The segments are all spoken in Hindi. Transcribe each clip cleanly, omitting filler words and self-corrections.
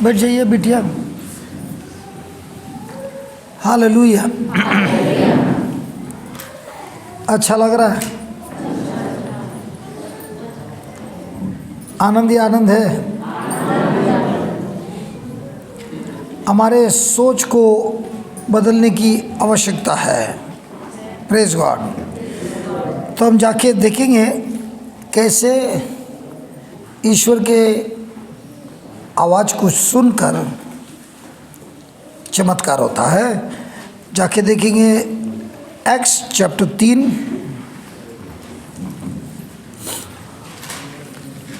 बैठ जाइए बिटिया। हालेलुया। अच्छा लग रहा है? आनंद ही आनंद है। हमारे सोच को बदलने की आवश्यकता है। Praise God. तो हम जाके देखेंगे कैसे ईश्वर के आवाज़ को सुनकर चमत्कार होता है। जाके देखेंगे एक्स चैप्टर 3,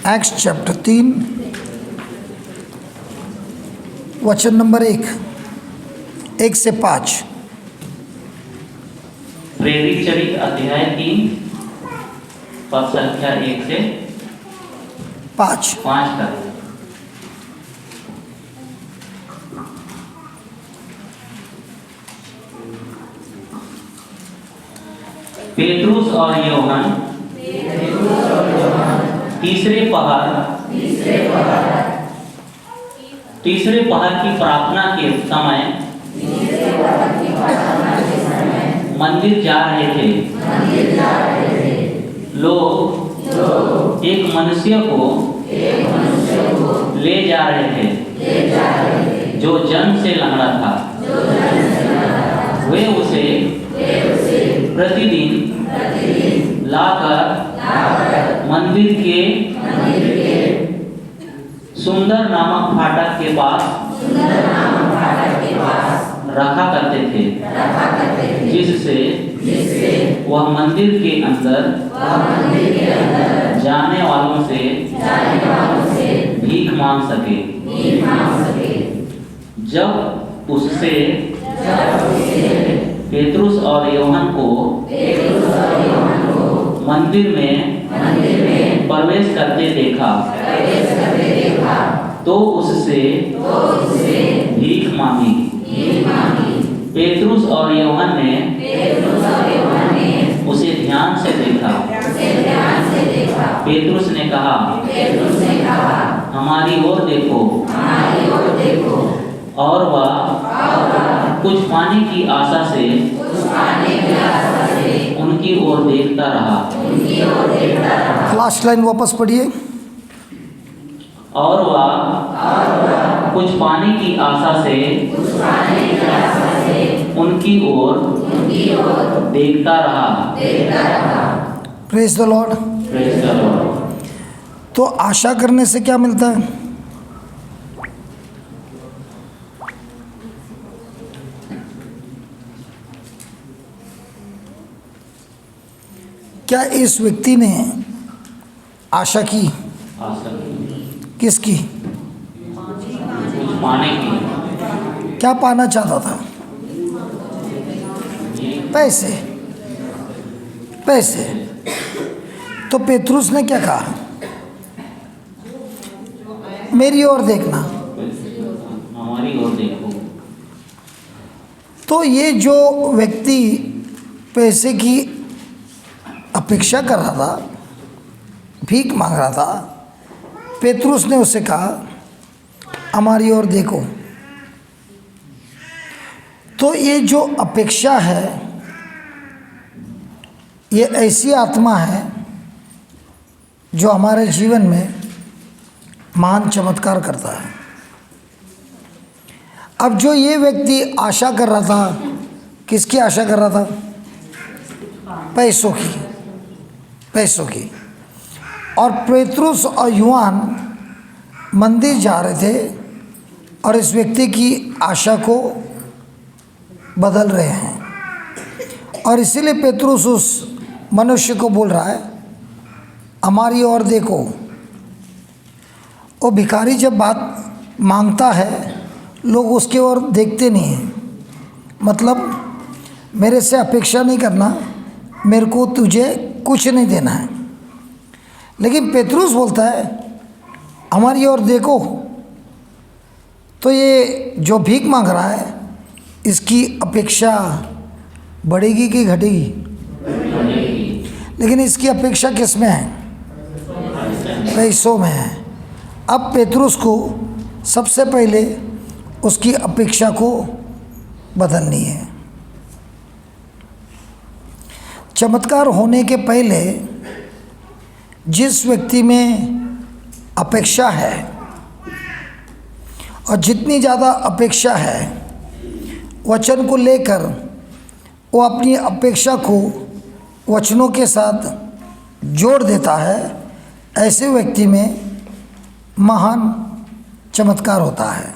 एक्स चैप्टर 3 वचन नंबर 1 से 5। प्रेरित चरित अध्याय 3 पद संख्या 1 से 5 तक। पेट्रुस और यूहन्ना तीसरे पहर की प्रार्थना के समय मंदिर जा रहे थे। लोग एक मनुष्य को ले जा रहे थे जो जन्म से लंगड़ा था। वे उसे प्रतिदिन लाकर मंदिर के सुंदर नामक फाटक के पास रखा करते थे, जिससे वह मंदिर के अंदर जाने वालों से भीख मांग सके। जब उससे पेट्रुस और यूहन्ना को मंदिर में प्रवेश करते देखा तो उससे भीख मांगी। पेट्रुस और यूहन्ना ने उसे ध्यान से देखा। पेट्रुस ने कहा, हमारी ओर देखो। और वह कुछ पाने की आशा से उनकी ओर देखता रहा। लास्ट लाइन वापस पढ़िए। और वह कुछ पाने की आशा से उनकी ओर देखता रहा। Praise the Lord. Praise the Lord. तो आशा करने से क्या मिलता है? क्या इस व्यक्ति ने आशा की? किसकी? कुछ पाने की। क्या पाना चाहता था? पैसे। पैसे। तो पेट्रुस ने क्या कहा? मेरी ओर देखना। हमारी ओर देखो। तो ये जो व्यक्ति पैसे की अपेक्षा कर रहा था, भीख मांग रहा था, पेट्रुस ने उससे कहा, हमारी ओर देखो। तो ये जो अपेक्षा है, ये ऐसी आत्मा है जो हमारे जीवन में महान चमत्कार करता है। अब जो ये व्यक्ति आशा कर रहा था, किसकी आशा कर रहा था? पैसों की। पैसों की। और पेट्रुस और यूहन्ना मंदिर जा रहे थे और इस व्यक्ति की आशा को बदल रहे हैं। और इसीलिए पेट्रुस उस मनुष्य को बोल रहा है, हमारी ओर देखो। वो भिखारी जब बात मांगता है, लोग उसकी ओर देखते नहीं हैं। मतलब मेरे से अपेक्षा नहीं करना, मेरे को तुझे कुछ नहीं देना है। लेकिन पेट्रुस बोलता है, हमारी ओर देखो। तो ये जो भीख मांग रहा है, इसकी अपेक्षा बढ़ेगी कि घटेगी? लेकिन इसकी अपेक्षा किस में है? पैसों में है। अब पेट्रुस को सबसे पहले उसकी अपेक्षा को बदलनी है। चमत्कार होने के पहले जिस व्यक्ति में अपेक्षा है, और जितनी ज़्यादा अपेक्षा है वचन को लेकर, वो अपनी अपेक्षा को वचनों के साथ जोड़ देता है, ऐसे व्यक्ति में महान चमत्कार होता है।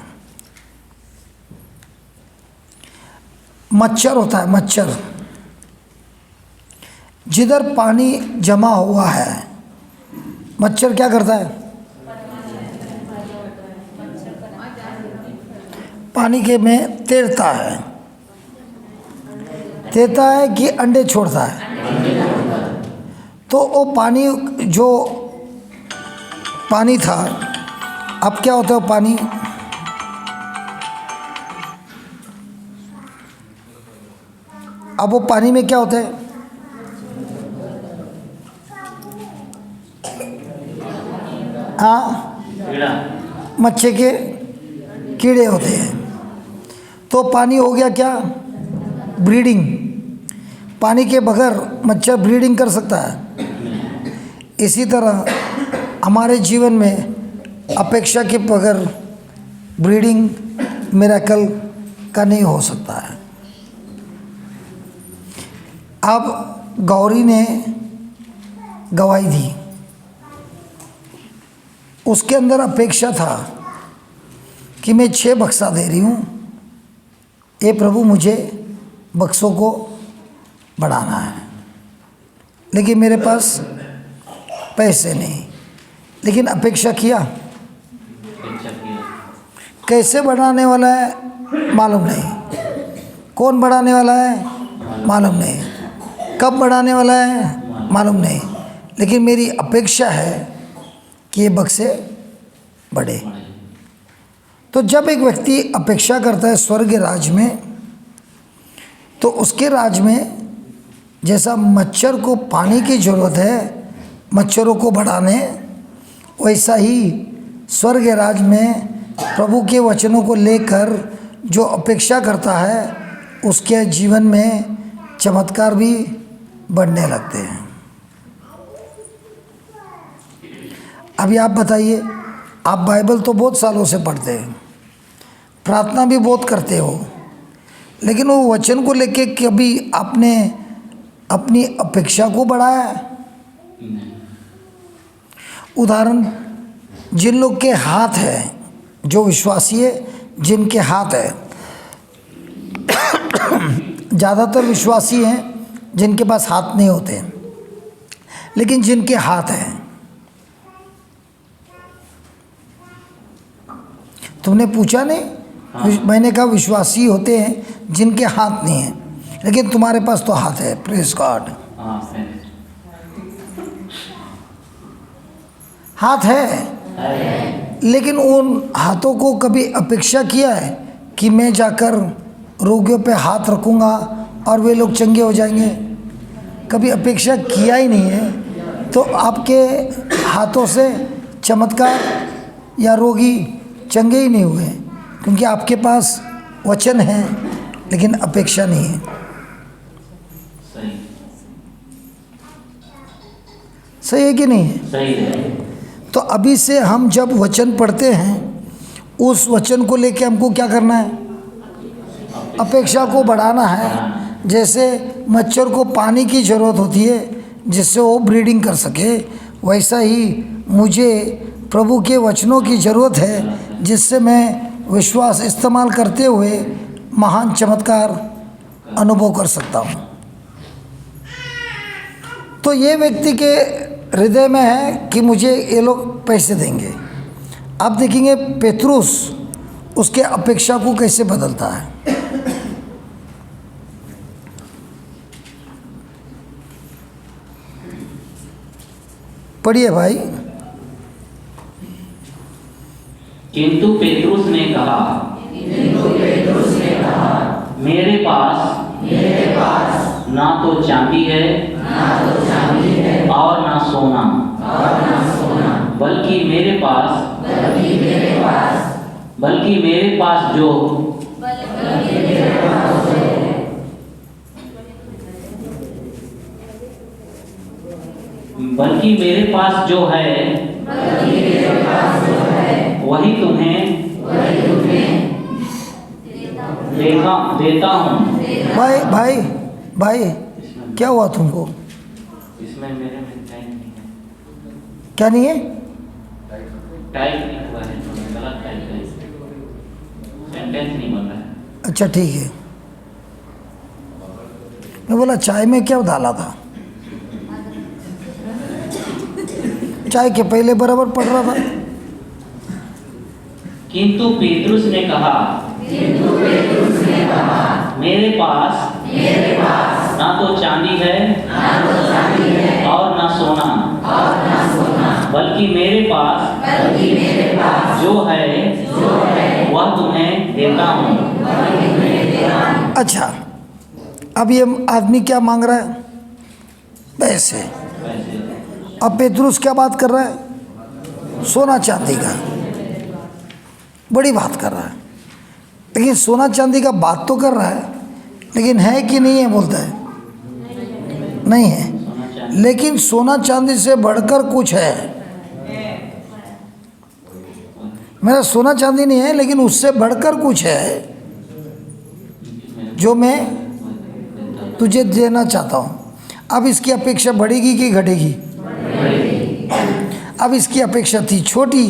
मच्छर होता है, मच्छर जिधर पानी जमा हुआ है, मच्छर क्या करता है? पानी के में तैरता है। तैरता है कि अंडे छोड़ता है? तो वो पानी, जो पानी था, अब क्या होता है? पानी अब वो पानी में क्या होता है? हाँ, मच्छर के कीड़े होते हैं। तो पानी हो गया क्या? ब्रीडिंग। पानी के बगैर मच्छर ब्रीडिंग कर सकता है? इसी तरह हमारे जीवन में अपेक्षा के बगैर ब्रीडिंग मिरेकल का नहीं हो सकता है। अब गौरी ने गवाही दी, उसके अंदर अपेक्षा था कि मैं 6 बक्सा दे रही हूँ, ये प्रभु मुझे बक्सों को बढ़ाना है, लेकिन मेरे पास पैसे नहीं। लेकिन अपेक्षा किया, कैसे बढ़ाने वाला है मालूम नहीं, कौन बढ़ाने वाला है मालूम नहीं, कब बढ़ाने वाला है मालूम नहीं, लेकिन मेरी अपेक्षा है कि ये बक्से बढ़े। तो जब एक व्यक्ति अपेक्षा करता है स्वर्ग राज में, तो उसके राज में जैसा मच्छर को पानी की ज़रूरत है मच्छरों को बढ़ाने, वैसा ही स्वर्ग राज में प्रभु के वचनों को लेकर जो अपेक्षा करता है उसके जीवन में चमत्कार भी बढ़ने लगते हैं। अभी आप बताइए, आप बाइबल तो बहुत सालों से पढ़ते हैं, प्रार्थना भी बहुत करते हो, लेकिन वो वचन को लेके कभी आपने अपनी अपेक्षा को बढ़ाया है? उदाहरण, जिन लोग के हाथ है, जो विश्वासी है जिनके हाथ है, ज़्यादातर विश्वासी हैं जिनके पास हाथ नहीं होते, लेकिन जिनके हाथ हैं, तुमने पूछा नहीं? हाँ। मैंने कहा विश्वासी होते हैं जिनके हाथ नहीं है, लेकिन तुम्हारे पास तो हाथ है। Praise God. हाथ है, लेकिन उन हाथों को कभी अपेक्षा किया है कि मैं जाकर रोगियों पे हाथ रखूँगा और वे लोग चंगे हो जाएंगे? कभी अपेक्षा किया ही नहीं है। तो आपके हाथों से चमत्कार या रोगी चंगे ही नहीं हुए, क्योंकि आपके पास वचन है लेकिन अपेक्षा नहीं है। सही है कि नहीं है? सही है। तो अभी से हम जब वचन पढ़ते हैं, उस वचन को लेके हमको क्या करना है? अपेक्षा को बढ़ाना है। जैसे मच्छर को पानी की ज़रूरत होती है जिससे वो ब्रीडिंग कर सके, वैसा ही मुझे प्रभु के वचनों की ज़रूरत है जिससे मैं विश्वास इस्तेमाल करते हुए महान चमत्कार अनुभव कर सकता हूँ। तो ये व्यक्ति के हृदय में है कि मुझे ये लोग पैसे देंगे। आप देखेंगे पेतरुस उसके अपेक्षा को कैसे बदलता है। पढ़िए भाई। किंतु पेतरुस ने कहा, मेरे पास ना तो चांदी है और ना सोना, बल्कि मेरे पास बल्कि मेरे पास जो बल्कि मेरे पास जो है वही तुम्हें देता हूँ। भाई भाई भाई, क्या हुआ तुमको? इसमें मेरे में टाइप नहीं है। क्या नहीं है? टाइप नहीं हुआ है, गलत टाइप है, सेंटेंस नहीं बन रहा है। अच्छा ठीक है। मैं बोला चाय में क्या डाला था? चाय के पहले बराबर पड़ रहा था। किंतु पेतरुस ने कहा मेरे पास ना तो चांदी है और ना सोना, बल्कि मेरे पास जो है वह तुम्हें देता हूँ। अच्छा, अब ये आदमी क्या मांग रहा है? पैसे। अब पेतरुस क्या बात कर रहा है? सोना चांदी का बड़ी बात कर रहा है। लेकिन सोना चांदी का बात तो कर रहा है, लेकिन है कि नहीं है? बोलता है नहीं है। लेकिन सोना चांदी से बढ़कर कुछ है। मेरा सोना चांदी नहीं है, लेकिन उससे बढ़कर कुछ है जो मैं तुझे देना चाहता हूँ। अब इसकी अपेक्षा बढ़ेगी कि घटेगी? अब इसकी अपेक्षा थी छोटी,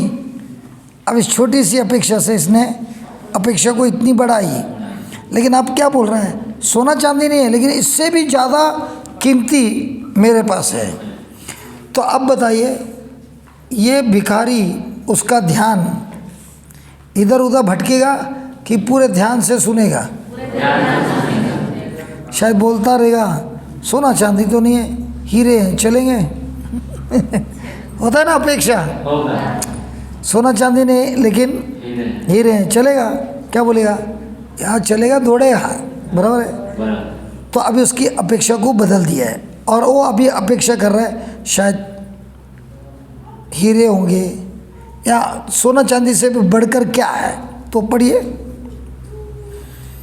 अब इस छोटी सी अपेक्षा से इसने अपेक्षा को इतनी बढ़ाई। लेकिन अब क्या बोल रहे हैं? सोना चांदी नहीं है, लेकिन इससे भी ज़्यादा कीमती मेरे पास है। तो अब बताइए, ये भिखारी उसका ध्यान इधर उधर भटकेगा कि पूरे ध्यान से सुनेगा? शायद बोलता रहेगा सोना चांदी तो नहीं है, हीरे हैं, चलेंगे। होता है ना अपेक्षा, सोना चांदी नहीं लेकिन हीरे हैं, चलेगा? क्या बोलेगा? यहाँ चलेगा, दौड़ेगा, बराबर है। तो अभी उसकी अपेक्षा को बदल दिया है, और वो अभी अपेक्षा कर रहा है शायद हीरे होंगे या सोना चांदी से भी बढ़कर क्या है। तो पढ़िए,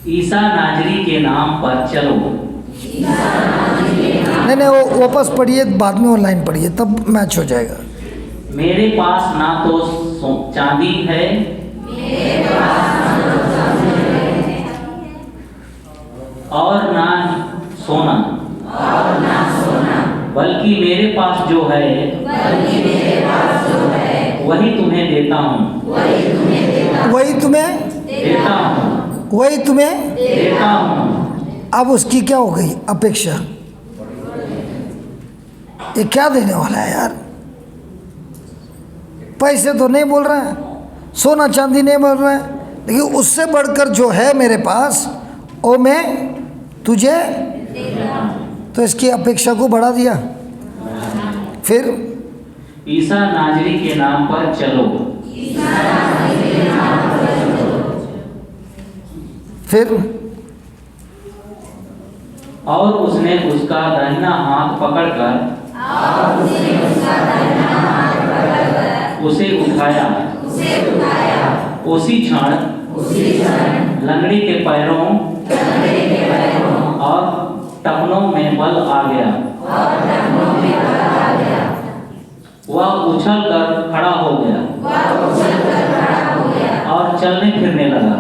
ईसा नाजरी के नाम पर चलो। नहीं वो वापस पढ़िए, बाद में ऑनलाइन पढ़िए, तब मैच हो जाएगा। मेरे पास ना तो चांदी है और ना सोना, बल्कि मेरे पास जो है वही तुम्हें देता हूँ। वही तुम्हें देता हूँ, वही तुम्हें देता हूँ। अब उसकी क्या हो गई अपेक्षा? ये क्या देने वाला है यार? पैसे तो नहीं बोल रहा है, सोना चांदी नहीं बोल रहा है, लेकिन उससे बढ़कर जो है मेरे पास वो मैं तुझे, तो इसकी अपेक्षा को बढ़ा दिया। फिर ईसा नाजरी के नाम पर चलो। फिर और उसने उसका दाहिना हाथ पकड़कर उसे उठाया। उसी क्षण लंगड़ी के पैरों और टखनों में बल आ गया। वह उछल कर खड़ा हो गया और चलने फिरने लगा।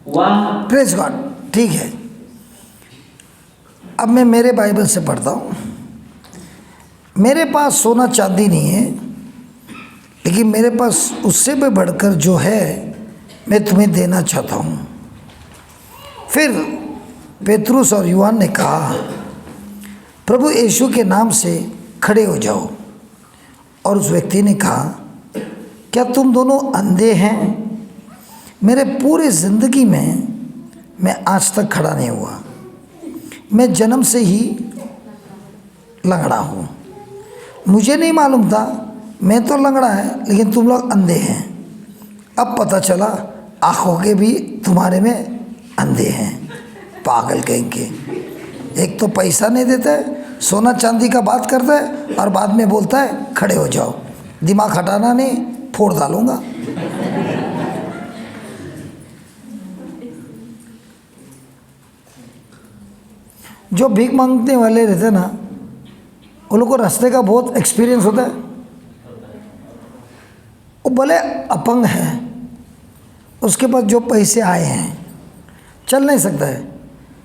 वह प्रेज गॉड। ठीक है, अब मैं मेरे बाइबल से पढ़ता हूँ। मेरे पास सोना चांदी नहीं है, लेकिन मेरे पास उससे भी बढ़कर जो है मैं तुम्हें देना चाहता हूँ। फिर पेतरुस और यूहन्ना ने कहा, प्रभु यीशु के नाम से खड़े हो जाओ। और उस व्यक्ति ने कहा, क्या तुम दोनों अंधे हैं? मेरे पूरे ज़िंदगी में मैं आज तक खड़ा नहीं हुआ। मैं जन्म से ही लंगड़ा हूँ। मुझे नहीं मालूम था मैं तो लंगड़ा है, लेकिन तुम लोग अंधे हैं। अब पता चला आँखों के भी तुम्हारे में अंधे हैं। पागल कहेंगे, एक तो पैसा नहीं देता है, सोना चांदी का बात करता है, और बाद में बोलता है खड़े हो जाओ। दिमाग हटाना नहीं, फोड़ डालूंगा। जो भीख मांगने वाले रहते ना, उन लोगों को रास्ते का बहुत एक्सपीरियंस होता है। वो भले अपंग है, उसके पास जो पैसे आए हैं, चल नहीं सकता है,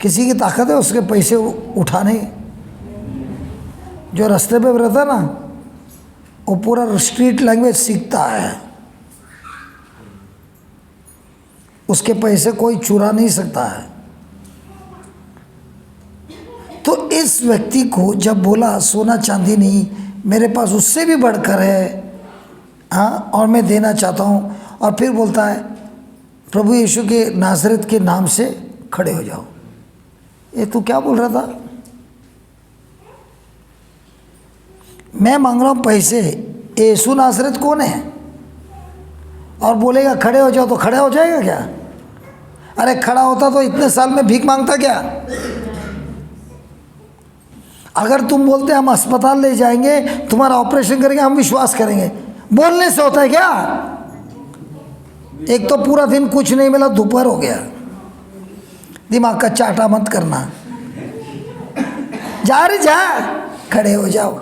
किसी की ताकत है उसके पैसे उठाने। जो रास्ते पे रहता ना, वो पूरा स्ट्रीट लैंग्वेज सीखता है, उसके पैसे कोई चुरा नहीं सकता है। तो इस व्यक्ति को जब बोला सोना चांदी नहीं, मेरे पास उससे भी बढ़कर है, हाँ, और मैं देना चाहता हूँ, और फिर बोलता है प्रभु यीशु के नासरत के नाम से खड़े हो जाओ। ये तू क्या बोल रहा था? मैं मांग रहा हूँ पैसे, यीशु नासरत कौन है? और बोलेगा खड़े हो जाओ, तो खड़ा हो जाएगा क्या? अरे खड़ा होता तो इतने साल में भीख मांगता क्या? अगर तुम बोलते हम अस्पताल ले जाएंगे, तुम्हारा ऑपरेशन करेंगे, हम विश्वास करेंगे। बोलने से होता है क्या? एक तो पूरा दिन कुछ नहीं मिला, दोपहर हो गया, दिमाग का चाटा मत करना। जा रे जा, खड़े हो जाओ।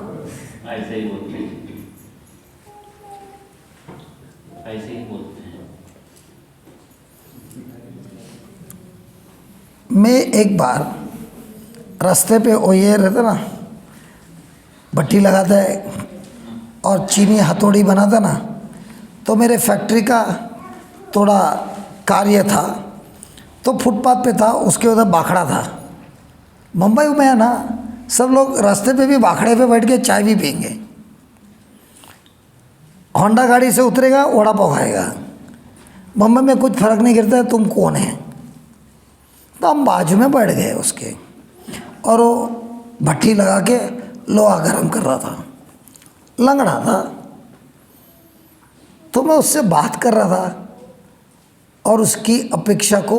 ऐसे ही बोलते हैं, ऐसे ही बोलते हैं। मैं एक बार रास्ते पे वो ये रहता ना, भट्टी लगाता है और चीनी हथौड़ी बनाता ना, तो मेरे फैक्ट्री का थोड़ा कार्य था, तो फुटपाथ पे था, उसके उधर बाखड़ा था। मुंबई में है ना, सब लोग रास्ते पे भी बाखड़े पे बैठ के चाय भी पियेंगे। होंडा गाड़ी से उतरेगा, वड़ा पाव खाएगा। मुंबई में कुछ फर्क नहीं करता है तुम कौन है। तो हम बाजू में बैठ गए उसके, और वो भट्टी लगा के लोहा गर्म कर रहा था, लंगड़ा था। तो मैं उससे बात कर रहा था, और उसकी अपेक्षा को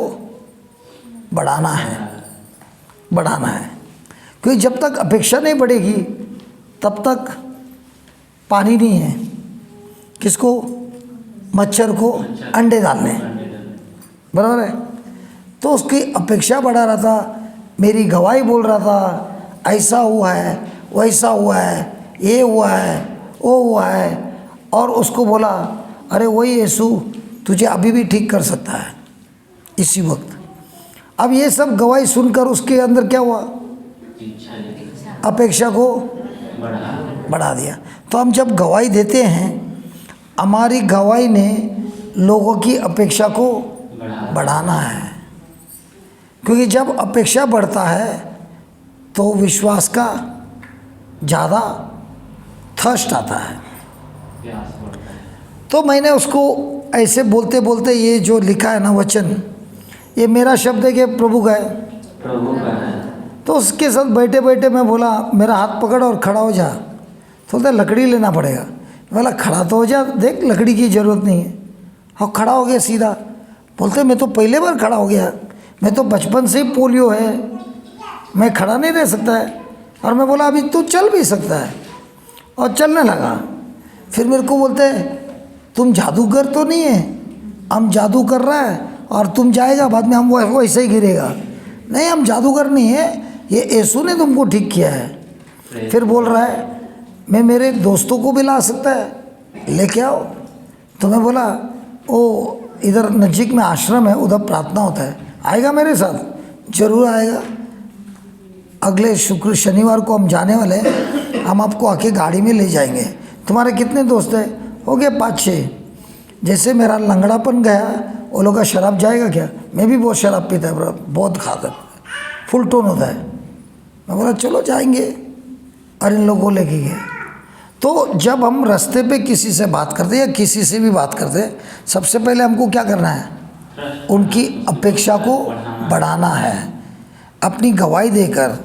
बढ़ाना है, बढ़ाना है, क्योंकि जब तक अपेक्षा नहीं बढ़ेगी तब तक पानी नहीं है। किसको? मच्छर को अंडे डालने, बराबर है। तो उसकी अपेक्षा बढ़ा रहा था, मेरी गवाही बोल रहा था, ऐसा हुआ है, वैसा हुआ है, ये हुआ है, वो हुआ है। और उसको बोला अरे वही यीशु तुझे अभी भी ठीक कर सकता है इसी वक्त। अब ये सब गवाही सुनकर उसके अंदर क्या हुआ? अपेक्षा को बढ़ा दिया। तो हम जब गवाही देते हैं, हमारी गवाही ने लोगों की अपेक्षा को बढ़ाना है, क्योंकि जब अपेक्षा बढ़ता है तो विश्वास का ज़्यादा थर्स्ट आता है। तो मैंने उसको ऐसे बोलते बोलते, ये जो लिखा है ना वचन, ये मेरा शब्द है कि प्रभु का है? प्रभु का है। तो उसके साथ बैठे बैठे मैं बोला मेरा हाथ पकड़ और खड़ा हो जा। तो बोलता लकड़ी लेना पड़ेगा। बोला खड़ा तो हो जा, देख लकड़ी की ज़रूरत नहीं है। और खड़ा हो गया सीधा। बोलते मैं तो पहले बार खड़ा हो गया, मैं तो बचपन से ही पोलियो है, मैं खड़ा नहीं रह सकता है। और मैं बोला अभी तू चल भी सकता है, और चलने लगा। फिर मेरे को बोलते हैं तुम जादूगर तो नहीं है, हम जादू कर रहा है और तुम जाएगा बाद में हम वैसे ही गिरेगा। नहीं, हम जादूगर नहीं है, ये यीशु ने तुमको ठीक किया है। फिर बोल रहा है मैं मेरे दोस्तों को भी ला सकता है, लेके आओ। तो मैं बोला ओ इधर नज़दीक में आश्रम है, उधर प्रार्थना होता है, आएगा मेरे साथ? जरूर आएगा। अगले शुक्र शनिवार को हम जाने वाले हैं, हम आपको आके गाड़ी में ले जाएंगे। तुम्हारे कितने दोस्त हैं? हो गए 5-6। जैसे मेरा लंगड़ापन गया, वो लोग का शराब जाएगा क्या? मैं भी बहुत शराब पीता है, बहुत खाता, फुल टोन होता है। मैं बोला चलो जाएंगे, और इन लोगों को लेके गए। तो जब हम रास्ते पे किसी से बात करते हैं या किसी से भी बात करते हैं, सबसे पहले हमको क्या करना है? उनकी अपेक्षा को बढ़ाना है। अपनी गवाही देकर,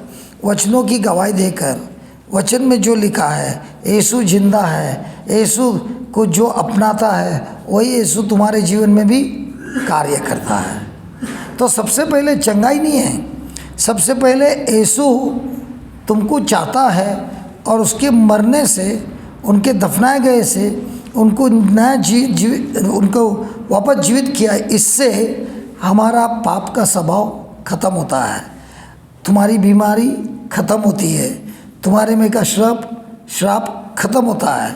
वचनों की गवाही देकर, वचन में जो लिखा है यीशु जिंदा है, यीशु को जो अपनाता है वही यीशु तुम्हारे जीवन में भी कार्य करता है। तो सबसे पहले चंगाई नहीं है, सबसे पहले यीशु तुमको चाहता है, और उसके मरने से, उनके दफनाए गए से उनको नया उनको वापस जीवित किया। इससे हमारा पाप का स्वभाव खत्म होता है, तुम्हारी बीमारी खत्म होती है, तुम्हारे में का श्राप खत्म होता है।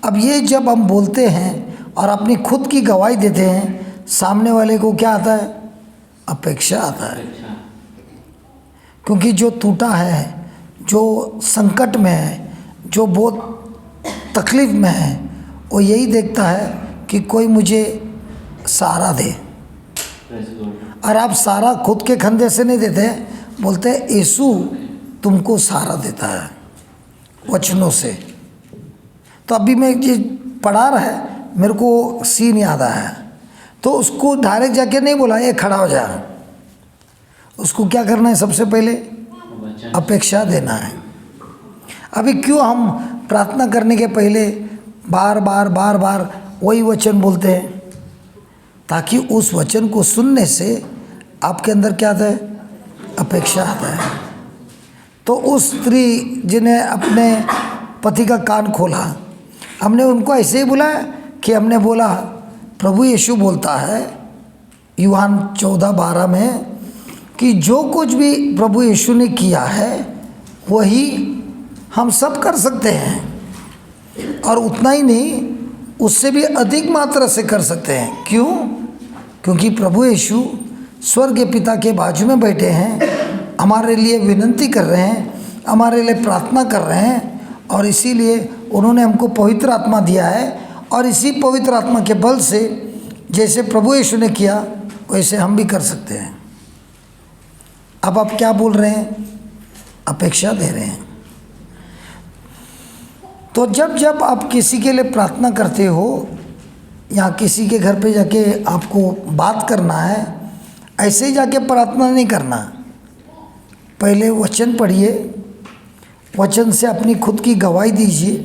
अब ये जब हम बोलते हैं और अपनी खुद की गवाही देते हैं, सामने वाले को क्या आता है? अपेक्षा आता है। अच्छा। क्योंकि जो टूटा है, जो संकट में है, जो बहुत तकलीफ में है, वो यही देखता है कि कोई मुझे सहारा दे। Praise God। और आप सहारा खुद के खंधे से नहीं देते, बोलते हैं यीशु तुमको सहारा देता है वचनों से। तो अभी मैं ये पढ़ा रहा है, मेरे को सीन याद आया, तो उसको डायरेक्ट जाके नहीं बोला ये खड़ा हो जा। उसको क्या करना है? सबसे पहले वचन। अपेक्षा देना है। अभी क्यों हम प्रार्थना करने के पहले बार बार वही वचन बोलते हैं? ताकि उस वचन को सुनने से आपके अंदर क्या आता है? अपेक्षा आता है। तो उस स्त्री जिन्हें अपने पति का कान खोला, हमने उनको ऐसे ही बुलाया कि हमने बोला प्रभु यीशु बोलता है यूहन्ना 14:12 में कि जो कुछ भी प्रभु यीशु ने किया है वही हम सब कर सकते हैं, और उतना ही नहीं, उससे भी अधिक मात्रा से कर सकते हैं। क्यों? क्योंकि प्रभु यीशु स्वर्ग के पिता के बाजू में बैठे हैं, हमारे लिए विनती कर रहे हैं, हमारे लिए प्रार्थना कर रहे हैं, और इसीलिए उन्होंने हमको पवित्र आत्मा दिया है। और इसी पवित्र आत्मा के बल से जैसे प्रभु यीशु ने किया वैसे हम भी कर सकते हैं। अब आप क्या बोल रहे हैं? अपेक्षा दे रहे हैं। तो जब आप किसी के लिए प्रार्थना करते हो या किसी के घर पे जाके आपको बात करना है, ऐसे ही जाके प्रार्थना नहीं करना। पहले वचन पढ़िए, वचन से अपनी खुद की गवाही दीजिए,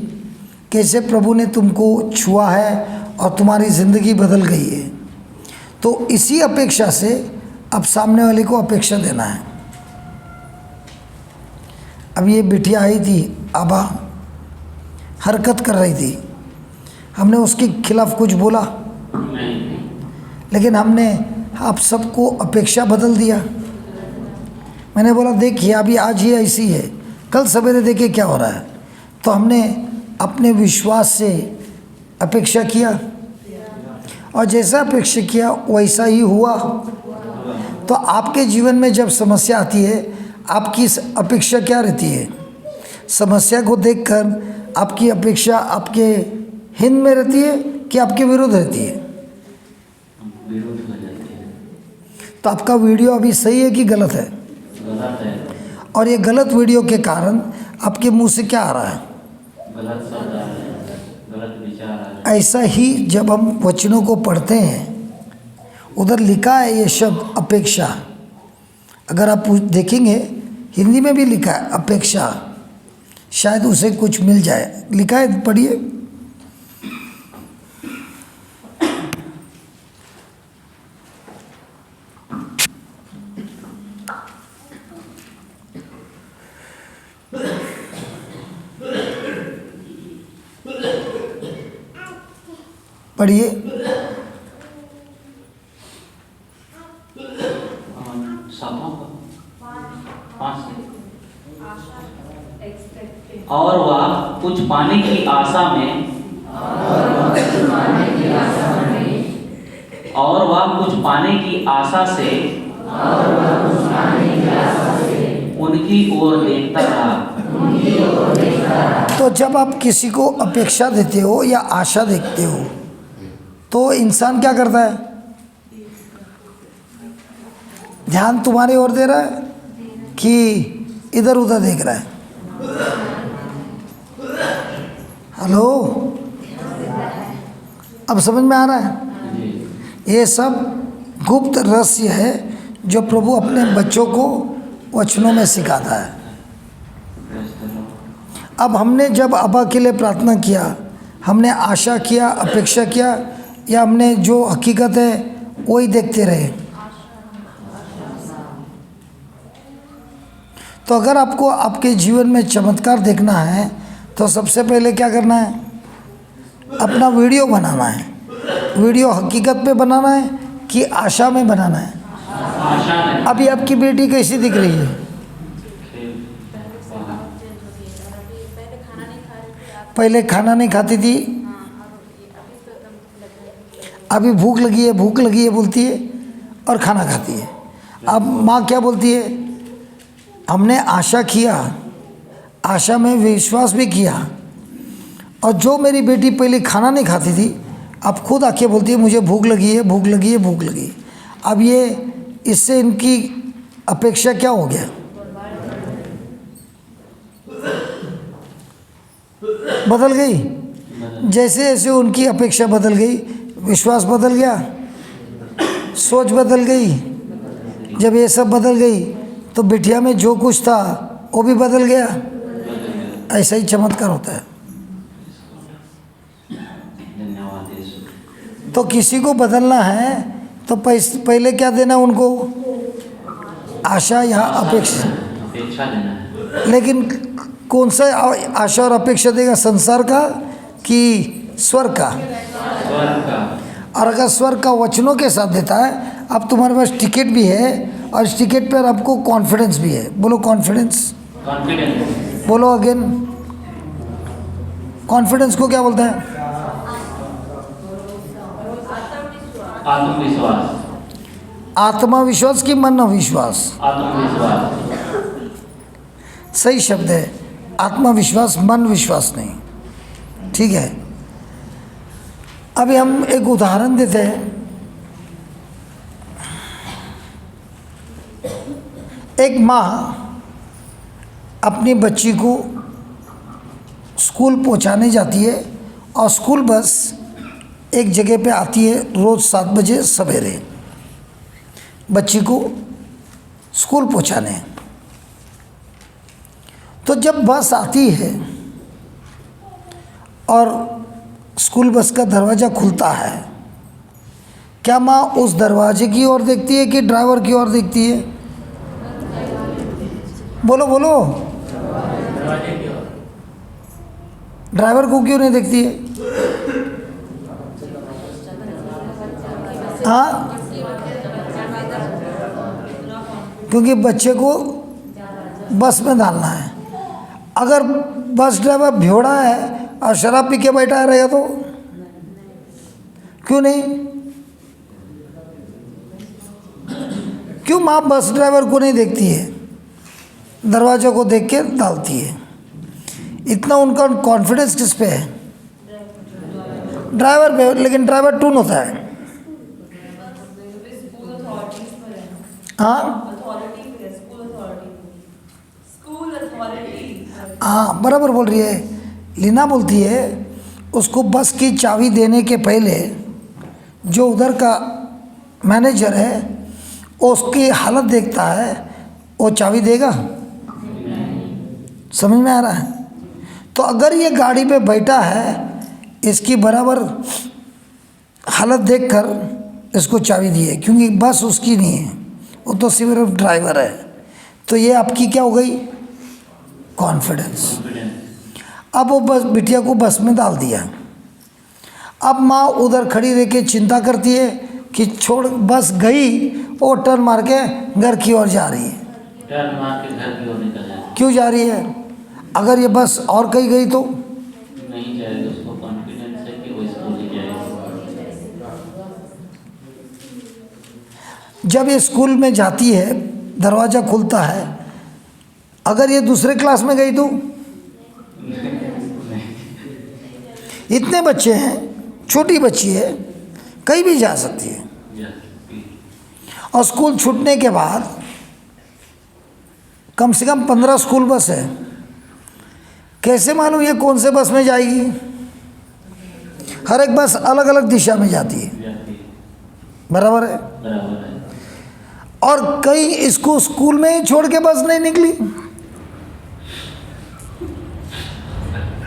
कैसे प्रभु ने तुमको छुआ है और तुम्हारी ज़िंदगी बदल गई है। तो इसी अपेक्षा से अब सामने वाले को अपेक्षा देना है। अब ये बिटिया आई थी, आबा हरकत कर रही थी, हमने उसके खिलाफ कुछ बोला नहीं। लेकिन हमने आप सबको अपेक्षा बदल दिया। मैंने बोला देखिए अभी आज ही ऐसी है, कल सवेरे देखिए क्या हो रहा है। तो हमने अपने विश्वास से अपेक्षा किया, और जैसा अपेक्षा किया वैसा ही हुआ। तो आपके जीवन में जब समस्या आती है, आपकी अपेक्षा क्या रहती है? समस्या को देखकर आपकी अपेक्षा आपके हित में रहती है कि आपके विरुद्ध रहती है? विरोध हो जाती है। तो आपका वीडियो अभी सही है कि गलत है? गलत है। और ये गलत वीडियो के कारण आपके मुंह से क्या आ रहा है? गलत शब्द आ रहे हैं, गलत विचार आ रहे हैं। ऐसा ही जब हम वचनों को पढ़ते हैं, उधर लिखा है ये शब्द अपेक्षा। अगर आप देखेंगे हिंदी में भी लिखा है अपेक्षा, शायद उसे कुछ मिल जाए। लिखा है, पढ़िए। पढ़िए। और वह कुछ पाने की आशा में और वह कुछ पाने की आशा से उनकी ओर देखता रहा। तो जब आप किसी को अपेक्षा देते हो या आशा देखते हो, तो इंसान क्या करता है? ध्यान तुम्हारी ओर दे रहा है कि इधर उधर देख रहा है? हेलो, अब समझ में आ रहा है? ये सब गुप्त रहस्य है जो प्रभु अपने बच्चों को वचनों में सिखाता है। अब हमने जब अब्बा के लिए प्रार्थना किया, हमने आशा किया, अपेक्षा किया, या हमने जो हकीकत है वही देखते रहे? तो अगर आपको आपके जीवन में चमत्कार देखना है तो सबसे पहले क्या करना है? अपना वीडियो बनाना है, वीडियो हकीकत पे बनाना है कि आशा में बनाना है? आशा में। अभी आपकी बेटी कैसी दिख रही है? पहले खाना नहीं खाती थी, अभी भूख लगी है, भूख लगी है बोलती है और खाना खाती है। अब माँ क्या बोलती है? हमने आशा किया, आशा में विश्वास भी किया, और जो मेरी बेटी पहले खाना नहीं खाती थी अब खुद आके बोलती है मुझे भूख लगी है, भूख लगी है, भूख लगी है। अब ये इससे इनकी अपेक्षा क्या हो गया? बदल गई। जैसे जैसे उनकी अपेक्षा बदल गई, विश्वास बदल गया, सोच बदल गई। जब ये सब बदल गई तो बिटिया में जो कुछ था वो भी बदल गया। ऐसा ही चमत्कार होता है। धन्यवाद यीशु। तो किसी को बदलना है तो पहले क्या देना उनको? आशा या अपेक्षा। अपेक्षा देना है। लेकिन कौन सा आशा और अपेक्षा देगा? संसार का कि स्वर्ग का? स्वर्ग का। और अगर स्वर्ग का वचनों के साथ देता है, अब तुम्हारे पास टिकट भी है और इस टिकट पर आपको कॉन्फिडेंस भी है। बोलो कॉन्फिडेंस। कॉन्फिडेंस। बोलो अगेन। कॉन्फिडेंस को क्या बोलते हैं? आत्मविश्वास। आत्मविश्वास की मन विश्वास? आत्मविश्वास। सही शब्द है। आत्मविश्वास, मन विश्वास नहीं। ठीक है, अभी हम एक उदाहरण देते हैं। एक माँ अपनी बच्ची को स्कूल पहुंचाने जाती है और स्कूल बस एक जगह पे आती है रोज़ 7 बजे सवेरे बच्ची को स्कूल पहुंचाने। तो जब बस आती है और स्कूल बस का दरवाज़ा खुलता है, क्या माँ उस दरवाजे की ओर देखती है कि ड्राइवर की ओर देखती है? बोलो बोलो। ड्राइवर को क्यों नहीं देखती है? हाँ, क्योंकि बच्चे को बस में डालना है। अगर बस ड्राइवर भ्योड़ा है और शराब पी के बैठा रहेगा तो क्यों नहीं? क्यों माँ बस ड्राइवर को नहीं देखती है, दरवाजे को देख के डालती है? इतना उनका कॉन्फिडेंस किस पे है? ड्राइवर पे। लेकिन ड्राइवर टून होता है। हाँ हाँ, बराबर बोल रही है लीना। बोलती है उसको बस की चाबी देने के पहले जो उधर का मैनेजर है वो उसकी हालत देखता है, वो चाबी देगा? समझ में आ रहा है? तो अगर ये गाड़ी पे बैठा है, इसकी बराबर हालत देखकर इसको चाबी दी है, क्योंकि बस उसकी नहीं है, वो तो सिर्फ ड्राइवर है। तो ये आपकी क्या हो गई? कॉन्फिडेंस। अब वो बस बिटिया को बस में डाल दिया। अब माँ उधर खड़ी रह के चिंता करती है कि छोड़, बस गई, वो टर्न मार के घर की ओर जा रही है। टर्न मार के घर की ओर निकल जाए। क्यों जा रही है? अगर ये बस और कहीं गई तो नहीं जाएगा। उसको कॉन्फिडेंस है कि वो स्कूल ही जाएगा। जब ये स्कूल में जाती है, दरवाज़ा खुलता है, अगर ये दूसरे क्लास में गई तो? इतने बच्चे हैं, छोटी बच्ची है, कहीं भी जा सकती है। और स्कूल छूटने के बाद कम से कम 15 स्कूल बस है। कैसे मालूम ये कौन से बस में जाएगी? हर एक बस अलग अलग दिशा में जाती है। बराबर है? बराबर है। और कई इसको स्कूल में ही छोड़ के बस नहीं निकली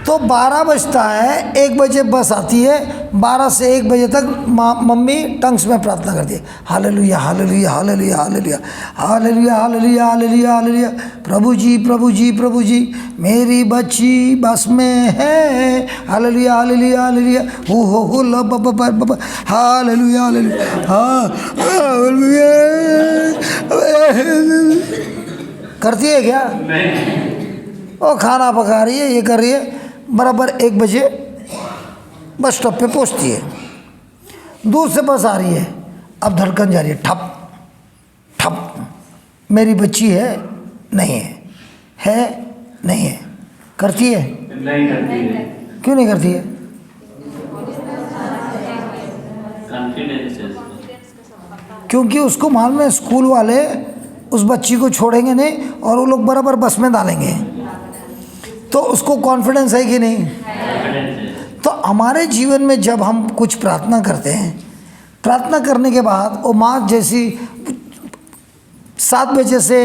तो 12 बजता है, 1 बजे बस आती है, 12 से 1 बजे तक मम्मी टंग्स में प्रार्थना करती है, hallelujah hallelujah hallelujah hallelujah hallelujah hallelujah hallelujah hallelujah, प्रभु जी प्रभु जी प्रभु जी, मेरी बच्ची बस में है, हालेलुया हालेलुया हालेलुया, हो ला बाबा हालेलुया हालेलुया करती है क्या? वो खाना पका रही है, ये कर रही है, बराबर 1 बजे बस स्टॉप पे पहुंचती है। दूर से बस आ रही है, अब धड़कन जा रही है, ठप ठप, मेरी बच्ची है नहीं है नहीं है, करती है नहीं करती है। क्यों नहीं करती है? कॉन्फिडेंस है। क्योंकि उसको मालूम है स्कूल वाले उस बच्ची को छोड़ेंगे नहीं और वो लोग बराबर बस में डालेंगे, तो उसको कॉन्फिडेंस है कि नहीं? तो हमारे जीवन में जब हम कुछ प्रार्थना करते हैं, प्रार्थना करने के बाद वो माँ जैसी 7 बजे से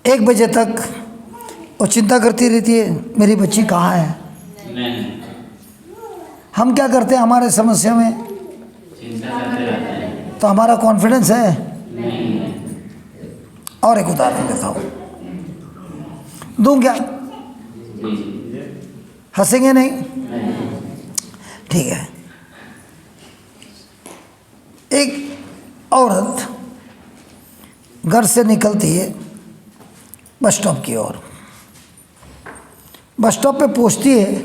1 बजे तक वो चिंता करती रहती है, मेरी बच्ची कहाँ है। नहीं, हम क्या करते हैं हमारे समस्या में? चिंता करते रहते हैं। तो हमारा कॉन्फिडेंस है नहीं है। और एक उदाहरण देता हूँ, दूँ क्या? जी। हंसेंगे नहीं? नहीं। ठीक है। एक औरत घर से निकलती है बस स्टॉप की ओर, बस स्टॉप पे पहुंचती है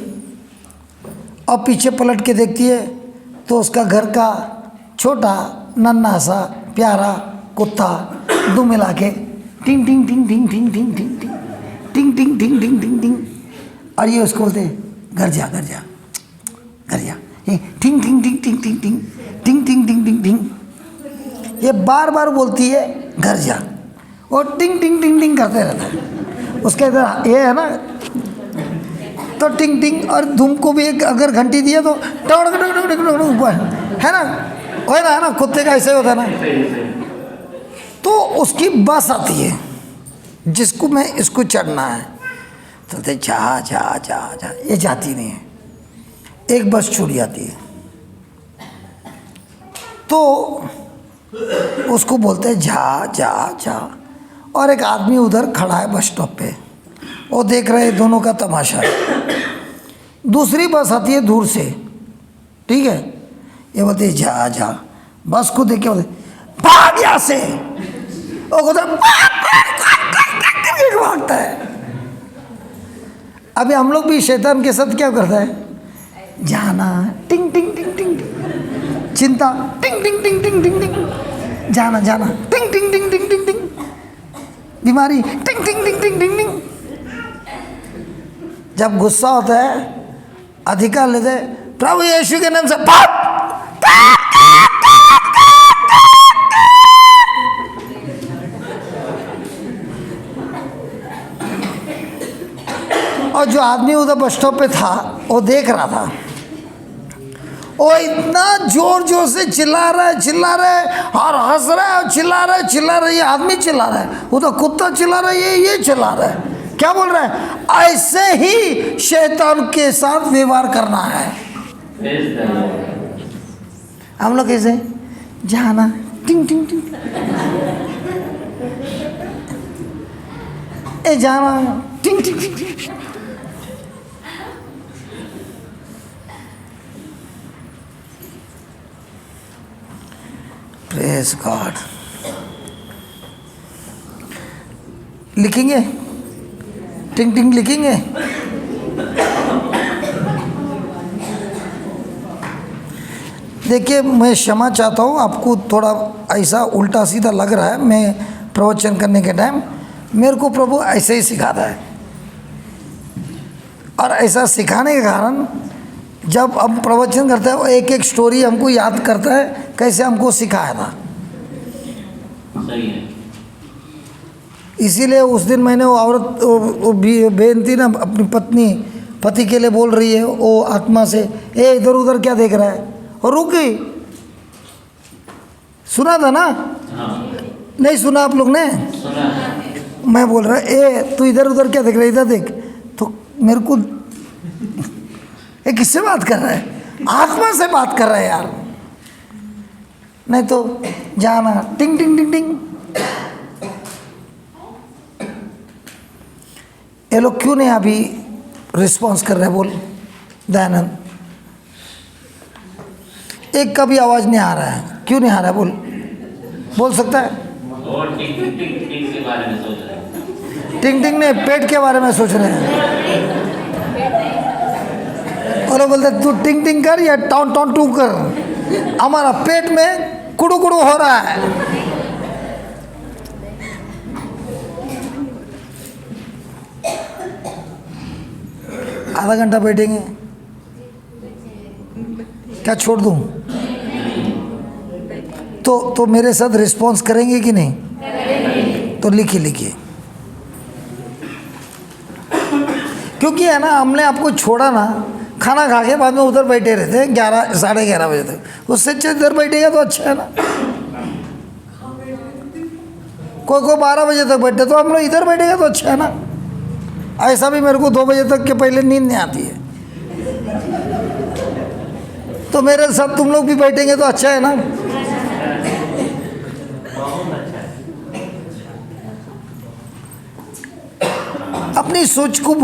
और पीछे पलट के देखती है तो उसका घर का छोटा नन्हा सा प्यारा कुत्ता दो मिला के टिंग टिंग टिंग टिंग टिंग टिंग टिंग टिंग टिंग टिंग टिंग टिंग टिंग टिंग, और ये उसको बोलते घर जा घर जा घर जा, ये टिंग टिंग टिंग टिंग टिंग टिंग टिंग टिंग टिंग टिंग टिंग, ये बार बार बोलती है घर जा, और टिंग टिंग टिंग टिंग करते रहता है। उसके इधर ये है ना, तो टिंग टिंग, और धूम को भी एक अगर घंटी दिया तो है ना, है ना, कुत्ते का ऐसे होता है ना। तो उसकी बस आती है जिसको मैं इसको चढ़ना है, तो बोलते जा जा जा जा, ये जाती नहीं है, एक बस छूट जाती है, तो उसको बोलते हैं जा जा जा, और एक आदमी उधर खड़ा है बस स्टॉप पे, वो देख रहे हैं दोनों का तमाशा। दूसरी बस आती है दूर से, ठीक है, ये बोलते हैं जा जा, बस को देख के बोलते भाग यहाँ से, वो भागता है। अभी हम लोग भी शैतान के साथ क्या करता है, जाना टिंग टिंग टिंग टिंग, चिंता टिंग टिंग टिंग टिंग टिंग टिंग, जाना जाना टिंग टिंग टिंग टिंग टिंग टिंग, बीमारी टिंग टिंग टिंग टिंग टिंग टिंग। जब गुस्सा होता है अधिकार लेते हैं, प्रभु यीशु के नाम से भाग, और जो आदमी उधर बस स्टॉप पे था वो देख रहा था, वो इतना जोर जोर से चिल्ला रहा है और हंस रहा है और चिल्ला रहा है, ये आदमी चिल्ला रहा है, उधर कुत्ता चिल्ला रहा है, ये चिल्ला रहा है, क्या बोल रहा है, ऐसे ही शैतान के साथ व्यवहार करना है। हम लोग कैसे जाना टिंग टिंग टिंग, ए जाना टिंग टिंग टिंग, प्रेज गॉड। लिखेंगे टिंग टिंग लिखेंगे, देखिए मैं क्षमा चाहता हूँ, आपको थोड़ा ऐसा उल्टा सीधा लग रहा है, मैं प्रवचन करने के टाइम मेरे को प्रभु ऐसे ही सिखाता है, और ऐसा सिखाने के कारण जब हम प्रवचन करते हैं वो एक एक स्टोरी हमको याद करता है कैसे हमको सिखाया था। सही है। इसीलिए उस दिन मैंने वो औरत वो बहन थी ना, अपनी पत्नी पति के लिए बोल रही है वो आत्मा से, ए इधर उधर क्या देख रहा है, और रुक गई। सुना था ना? हाँ। नहीं सुना आप लोग ने? सुना। मैं बोल रहा ए तू इधर उधर क्या देख रहा है, इधर देख, तो मेरे को ये किससे बात कर रहा है? आत्मा से बात कर रहा है यार। नहीं तो जाना टिंग टिंग टिंग टिंग। ये लोग क्यों नहीं अभी रिस्पॉन्स कर रहे? बोल दयानंद, एक का भी आवाज नहीं आ रहा है, क्यों नहीं आ रहा है? बोल सकता है? और टिक टिक टिक टिक के बारे में सोच रहे हैं। टिंग टिंग ने पेट के बारे में सोच रहे हैं। और वो बोलते तू टिंग टिंग कर या टॉन टॉन टू कर, हमारा पेट में कुड़ू कुड़ू हो रहा है। आधा घंटा बैठेंगे, क्या छोड़ दूं? तो मेरे साथ रिस्पॉन्स करेंगे कि नहीं? तो लिखिए। क्योंकि है ना, हमने आपको छोड़ा ना, खाना खा के बाद में उधर बैठे रहते हैं 11 साढ़े 11 बजे तक। उससे अच्छा इधर बैठेगा तो अच्छा है ना। कोई 12 बजे तक बैठे, तो हम लोग इधर बैठेगा तो अच्छा है ना। ऐसा भी मेरे को 2 बजे तक के पहले नींद नहीं आती है, तो मेरे साथ तुम लोग भी बैठेंगे तो अच्छा है ना। अपनी सोच को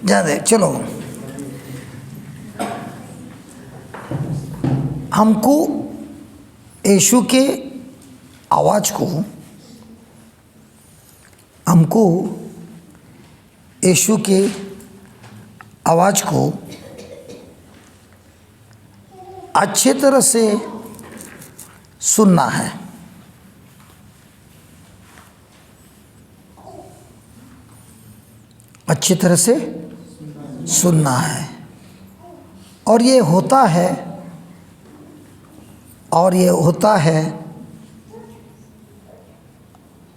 ज़्यादा चलो, हमको यीशु के आवाज़ को, हमको यीशु के आवाज़ को अच्छे तरह से सुनना है। अच्छी तरह से सुनना है। और ये होता है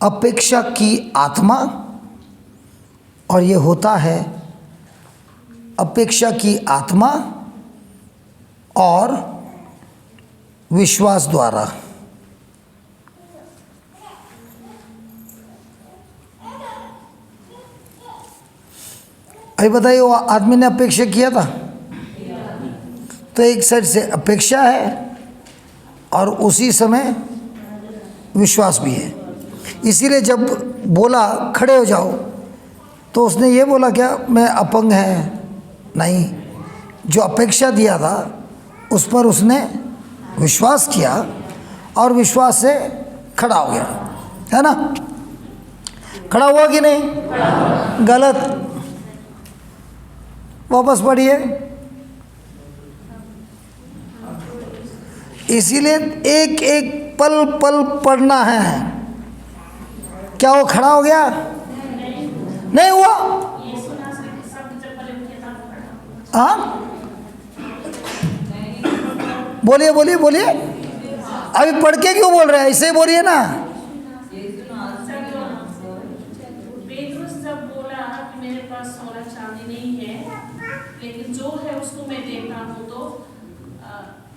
अपेक्षा की आत्मा, और ये होता है अपेक्षा की आत्मा और विश्वास द्वारा। अभी बताइए, वो आदमी ने अपेक्षा किया था, तो एक साइड से अपेक्षा है और उसी समय विश्वास भी है। इसीलिए जब बोला खड़े हो जाओ, तो उसने ये बोला क्या मैं अपंग है? नहीं, जो अपेक्षा दिया था उस पर उसने विश्वास किया और विश्वास से खड़ा हो गया, है ना। खड़ा हुआ कि नहीं? गलत। वापस पढ़िए। इसीलिए एक एक पल पल पढ़ना है। क्या वो खड़ा हो गया? नहीं हुआ। हाँ, बोलिए। अभी पढ़ के क्यों बोल रहे हैं? ऐसे ही बोलिए ना। पेट्रुस जब बोला कि मेरे पास सोना चांदी नहीं है, लेकिन जो है उसको मैं देता हूँ, तो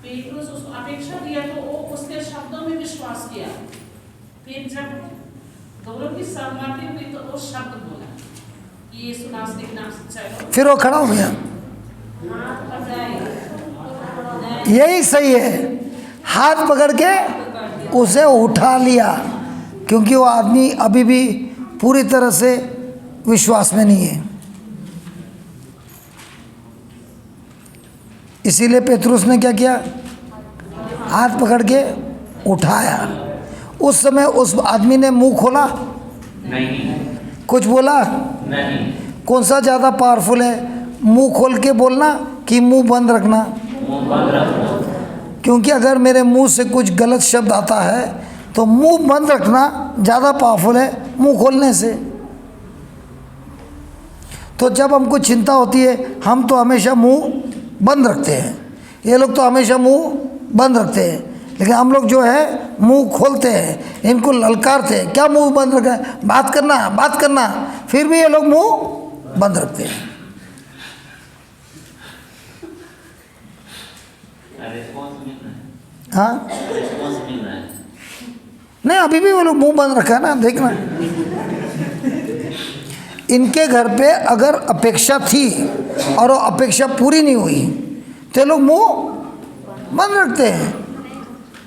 पेट्रुस उसको अपेक्षा दिया, तो वो उसके शब्दों में विश्वास किया। फिर जब दोनों की सहमति हुई तो वो शब्द बोला कि यीशु नासरी के नाम से चलो। फिर वो खड़ा हो गया। यही सही है, हाथ पकड़ के उसे उठा लिया, क्योंकि वो आदमी अभी भी पूरी तरह से विश्वास में नहीं है। इसीलिए पेतरुस ने क्या किया? हाथ पकड़ के उठाया। उस समय उस आदमी ने मुंह खोला? नहीं। कुछ बोला? नहीं। कौन सा ज़्यादा पावरफुल है, मुंह खोल के बोलना कि मुंह बंद रखना? मुंह बंद रखना। क्योंकि अगर मेरे मुंह से कुछ गलत शब्द आता है तो मुंह बंद रखना ज़्यादा पावरफुल है मुंह खोलने से। तो जब हमको चिंता होती है, हम तो हमेशा मुंह बंद रखते हैं। ये लोग तो हमेशा मुंह बंद रखते हैं, लेकिन हम लोग जो है मुंह खोलते हैं, इनको ललकारते हैं, क्या मुंह बंद रखा है, बात करना, फिर भी ये लोग मुंह बंद रखते हैं। हाँ, नहीं, अभी भी वो लोग मुंह बंद रखा है ना, देखना। इनके घर पे अगर अपेक्षा थी और वो अपेक्षा पूरी नहीं हुई तो ये लोग मुंह बंद रखते हैं।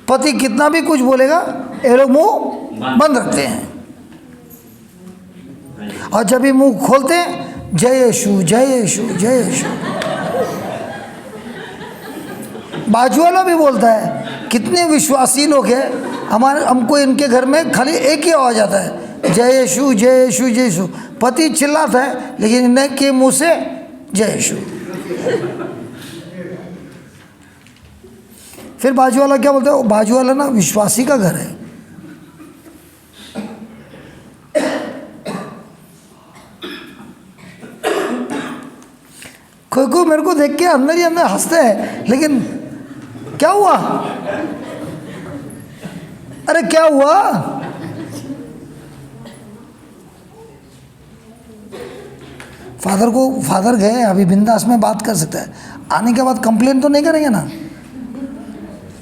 पति कितना भी कुछ बोलेगा ये लोग मुंह बंद रखते हैं। और जब भी मुंह खोलते हैं जय यीशु जय यीशु जय यीशु। बाजू वाला भी बोलता है, कितने विश्वासी लोग हैं हमारे, हमको इनके घर में खाली एक ही आवाज आता है जय यीशु जय यीशु जय यीशु। पति चिल्लाता है लेकिन इनके मुंह से जय यीशु। फिर बाजू वाला क्या बोलता है, वो बाजू वाला ना विश्वासी का घर है। कोई मेरे को देख के अंदर ही अंदर हंसते हैं, लेकिन क्या हुआ, अरे क्या हुआ। फादर गए, अभी बिंदास में बात कर सकता है, आने के बाद कंप्लेन तो नहीं करेंगे ना।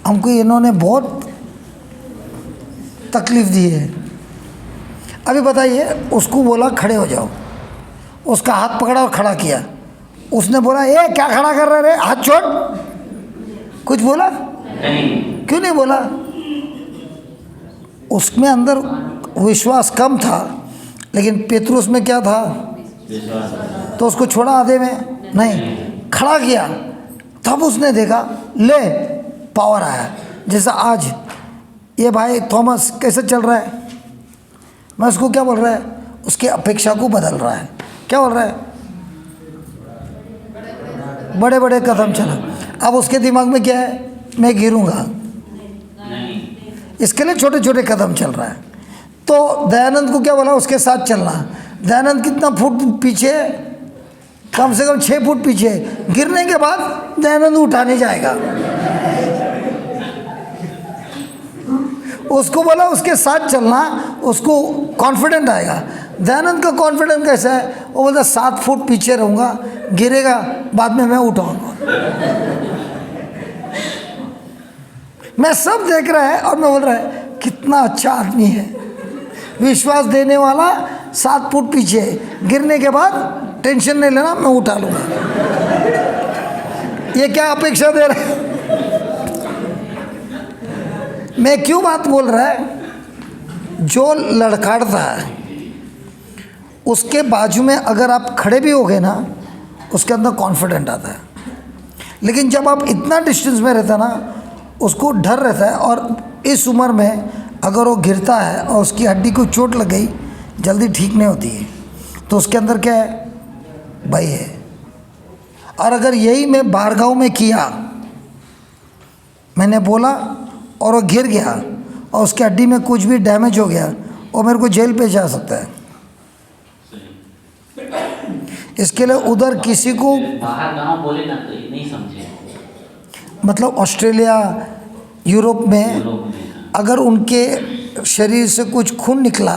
हमको इन्होंने बहुत तकलीफ दी है। अभी बताइए, उसको बोला खड़े हो जाओ, उसका हाथ पकड़ा और खड़ा किया। उसने बोला ये क्या खड़ा कर रहे रे, हाथ छोड़। कुछ बोला नहीं। क्यों नहीं बोला? उसमें अंदर विश्वास कम था, लेकिन पेतरुस में क्या था, तो उसको छोड़ा आधे में नहीं, खड़ा किया। तब उसने देखा ले पावर आया। जैसा आज ये भाई थॉमस कैसे चल रहा है, मैं उसको क्या बोल रहा है, उसकी अपेक्षा को बदल रहा है। क्या बोल रहा है, बड़े बड़े कदम चला। अब उसके दिमाग में क्या है, मैं गिरूंगा, इसके लिए छोटे छोटे कदम चल रहा है। तो दयानंद को क्या बोला, उसके साथ चलना। दयानंद कितना फुट पीछे, कम से कम 6 फुट पीछे। गिरने के बाद दयानंद उठाने जाएगा। उसको बोला उसके साथ चलना, उसको कॉन्फिडेंट आएगा। दयानंद का कॉन्फिडेंस कैसा है, वो बोलता 7 फुट पीछे रहूँगा, गिरेगा बाद में मैं उठाऊंगा। मैं सब देख रहा है और मैं बोल रहा है कितना अच्छा आदमी है, विश्वास देने वाला 7 फुट पीछे, गिरने के बाद टेंशन नहीं लेना, मैं उठा लूँगा। ये क्या अपेक्षा दे रहा है। मैं क्यों बात बोल रहा है, जो लड़खड़ता है उसके बाजू में अगर आप खड़े भी हो गए ना, उसके अंदर कॉन्फिडेंट आता है। लेकिन जब आप इतना डिस्टेंस में रहता ना, उसको डर रहता है। और इस उम्र में अगर वो गिरता है और उसकी हड्डी को चोट लग गई, जल्दी ठीक नहीं होती है, तो उसके अंदर क्या है, भय है। और अगर यही मैं बारगांव में किया, मैंने बोला और वो गिर गया और उसकी हड्डी में कुछ भी डैमेज हो गया, वो मेरे को जेल पे जा सकता है। इसके लिए उधर किसी को बाहर गांव बोले ना तो ये नहीं समझे, मतलब ऑस्ट्रेलिया यूरोप में अगर उनके शरीर से कुछ खून निकला,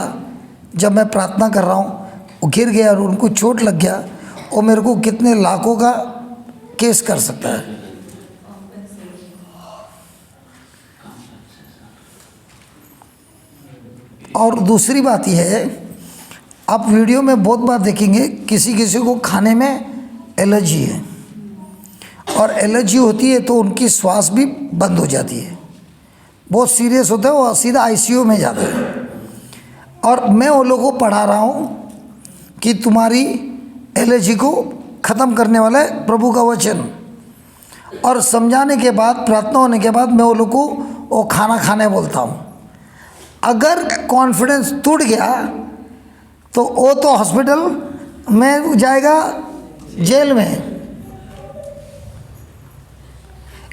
जब मैं प्रार्थना कर रहा हूँ, वो गिर गया और उनको चोट लग गया, वो मेरे को कितने लाखों का केस कर सकता है। और दूसरी बात यह है, आप वीडियो में बहुत बार देखेंगे किसी किसी को खाने में एलर्जी है, और एलर्जी होती है तो उनकी श्वास भी बंद हो जाती है, बहुत सीरियस होता है, वो सीधा आईसीयू में जाता है। और मैं वो लोगों को पढ़ा रहा हूँ कि तुम्हारी एलर्जी को ख़त्म करने वाला है प्रभु का वचन। और समझाने के बाद, प्रार्थना होने के बाद, मैं वो लोग को वो खाना खाने बोलता हूँ। अगर कॉन्फिडेंस टूट गया तो वो तो हॉस्पिटल में जाएगा, जेल में।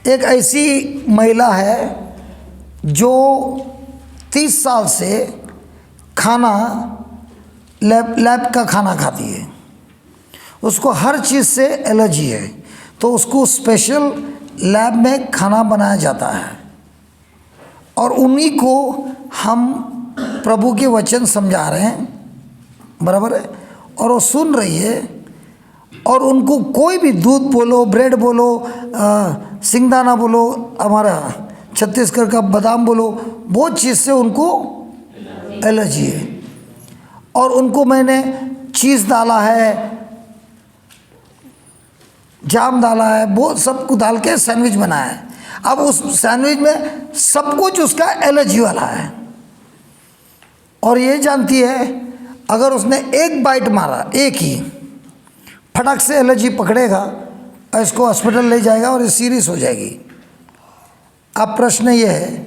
एक ऐसी महिला है जो 30 साल से खाना लैब का खाना खाती है, उसको हर चीज़ से एलर्जी है, तो उसको स्पेशल लैब में खाना बनाया जाता है। और उन्हीं को हम प्रभु के वचन समझा रहे हैं, बराबर है, और वो सुन रही है। और उनको कोई भी दूध बोलो, ब्रेड बोलो, सिंगदाना बोलो, हमारा छत्तीसगढ़ का बादाम बोलो, बहुत चीज़ से उनको एलर्जी है। और उनको मैंने चीज़ डाला है, जाम डाला है, वो सब कुछ डाल के सैंडविच बनाया है। अब उस सैंडविच में सब कुछ उसका एलर्जी वाला है, और ये जानती है अगर उसने एक बाइट मारा, एक ही, फटक से एलर्जी पकड़ेगा और इसको हॉस्पिटल ले जाएगा और ये सीरियस हो जाएगी। अब प्रश्न ये है,